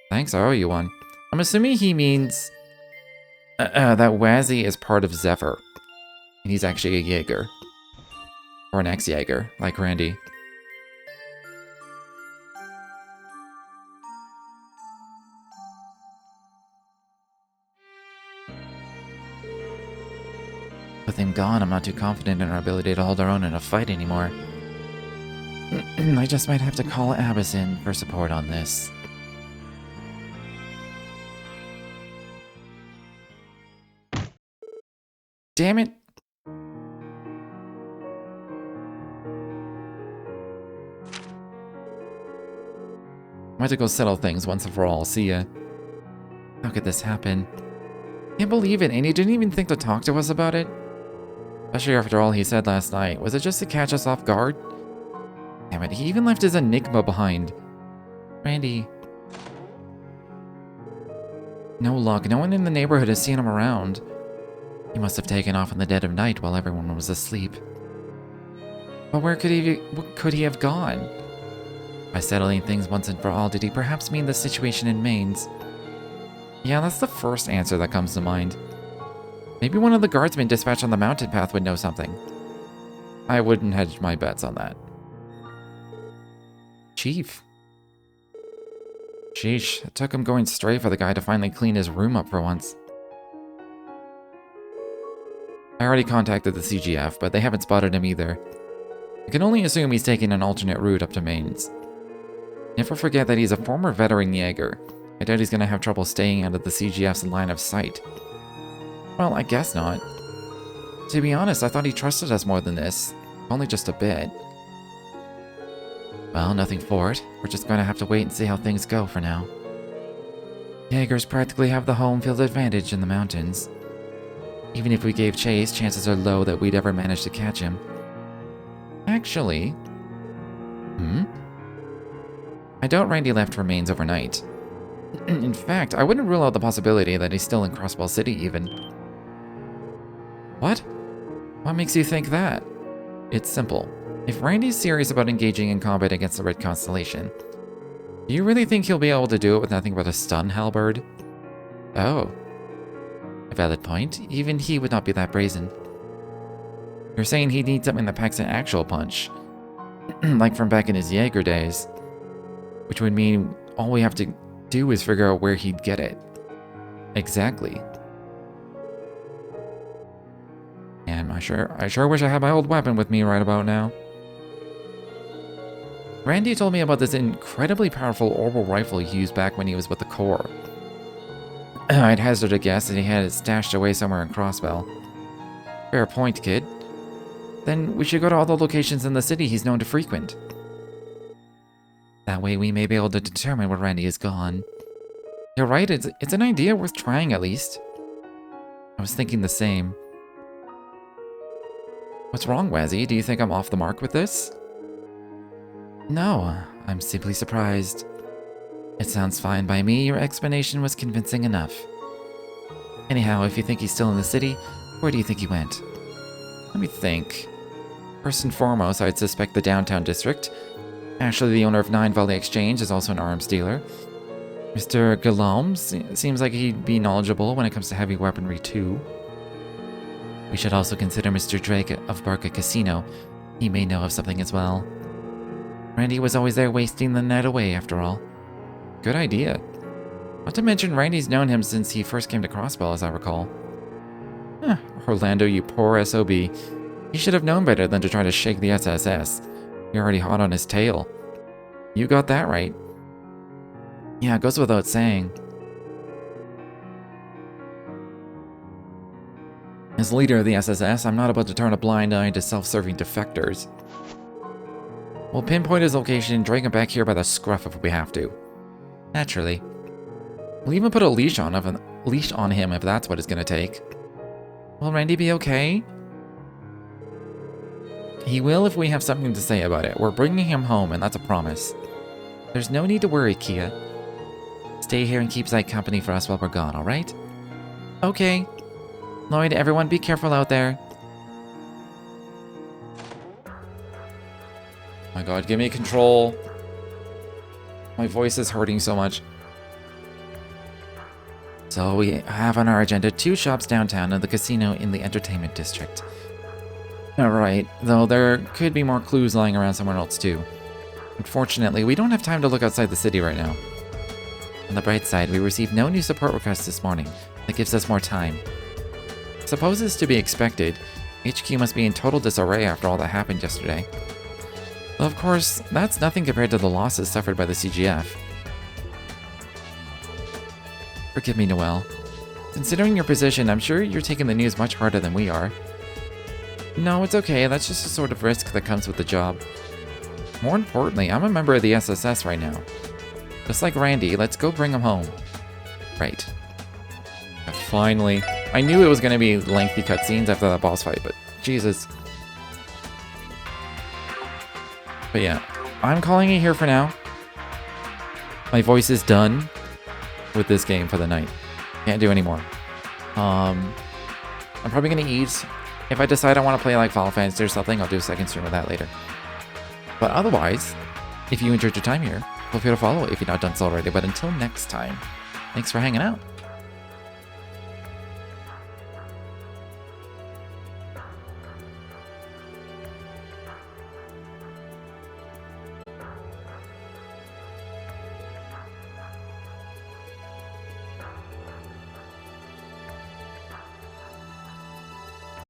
Thanks, I owe you one. I'm assuming he means that Wazzy is part of Zephyr. And he's actually a Jaeger. Or an ex-Jaeger, like Randy. With him gone, I'm not too confident in our ability to hold our own in a fight anymore. I just might have to call Abbas in for support on this. Damn it! I have to go settle things once and for all. See ya. How could this happen? Can't believe it, and he didn't even think to talk to us about it? Especially after all he said last night. Was it just to catch us off guard? Damn it, he even left his enigma behind. Randy. No luck. No one in the neighborhood has seen him around. He must have taken off in the dead of night while everyone was asleep. But where could he have gone? By settling things once and for all, did he perhaps mean the situation in Mainz? Yeah, that's the first answer that comes to mind. Maybe one of the guardsmen dispatched on the mountain path would know something. I wouldn't hedge my bets on that. Chief. Sheesh, it took him going stray for the guy to finally clean his room up for once. I already contacted the CGF, but they haven't spotted him either. I can only assume he's taking an alternate route up to Mainz. Never forget that he's a former veteran Jaeger. I doubt he's gonna have trouble staying out of the CGF's line of sight. Well, I guess not. To be honest, I thought he trusted us more than this. Only just a bit. Well, nothing for it. We're just gonna have to wait and see how things go for now. Jaegers practically have the home field advantage in the mountains. Even if we gave chase, chances are low that we'd ever manage to catch him. Actually... I doubt Randy left for Mainz overnight. In fact, I wouldn't rule out the possibility that he's still in Crossbell City even. What? What makes you think that? It's simple. If Randy's serious about engaging in combat against the Red Constellation, do you really think he'll be able to do it with nothing but a stun halberd? Oh. A valid point. Even he would not be that brazen. You're saying he needs something that packs an actual punch. Like from back in his Jaeger days. Which would mean all we have to do is figure out where he'd get it. Exactly. And I sure wish I had my old weapon with me right about now. Randy told me about this incredibly powerful orbital rifle he used back when he was with the Corps. I'd hazard a guess that he had it stashed away somewhere in Crossbell. Fair point, kid. Then we should go to all the locations in the city he's known to frequent. That way we may be able to determine where Randy is gone. You're right, it's an idea worth trying at least. I was thinking the same. What's wrong, Wazzy? Do you think I'm off the mark with this? No, I'm simply surprised. It sounds fine by me. Your explanation was convincing enough. Anyhow, if you think he's still in the city, where do you think he went? Let me think. First and foremost, I'd suspect the downtown district. Ashley, the owner of Nine Valley Exchange, is also an arms dealer. Mr. Guillaume seems like he'd be knowledgeable when it comes to heavy weaponry too. We should also consider Mr. Drake of Barca Casino. He may know of something as well. Randy was always there wasting the night away, after all. Good idea. Not to mention Randy's known him since he first came to Crossbell, as I recall. Orlando, you poor SOB. He should have known better than to try to shake the SSS. You're already hot on his tail. You got that right. Yeah, it goes without saying. As leader of the SSS, I'm not about to turn a blind eye to self-serving defectors. We'll pinpoint his location and drag him back here by the scruff if we have to. Naturally. We'll even put a leash on him if that's what it's gonna take. Will Randy be okay? He will if we have something to say about it. We're bringing him home, and that's a promise. There's no need to worry, Kia. Stay here and keep Zyke company for us while we're gone, alright? Okay. Lloyd, everyone be careful out there. My god, give me control. My voice is hurting so much. So we have on our agenda 2 shops downtown and the casino in the entertainment district. Alright, though there could be more clues lying around somewhere else too. Unfortunately, we don't have time to look outside the city right now. On the bright side, we received no new support requests this morning. That gives us more time. Suppose it's to be expected. HQ must be in total disarray after all that happened yesterday. Though of course, that's nothing compared to the losses suffered by the CGF. Forgive me, Noelle. Considering your position, I'm sure you're taking the news much harder than we are. No, it's okay. That's just a sort of risk that comes with the job. More importantly, I'm a member of the SSS right now. Just like Randy, let's go bring him home. Right. Finally. I knew it was going to be lengthy cutscenes after that boss fight, but Jesus. But yeah, I'm calling it here for now. My voice is done with this game for the night. Can't do any more. I'm probably going to eat. If I decide I want to play like Final Fantasy or something, I'll do a second stream of that later. But otherwise, if you enjoyed your time here, feel free to follow if you've not done so already. But until next time, thanks for hanging out.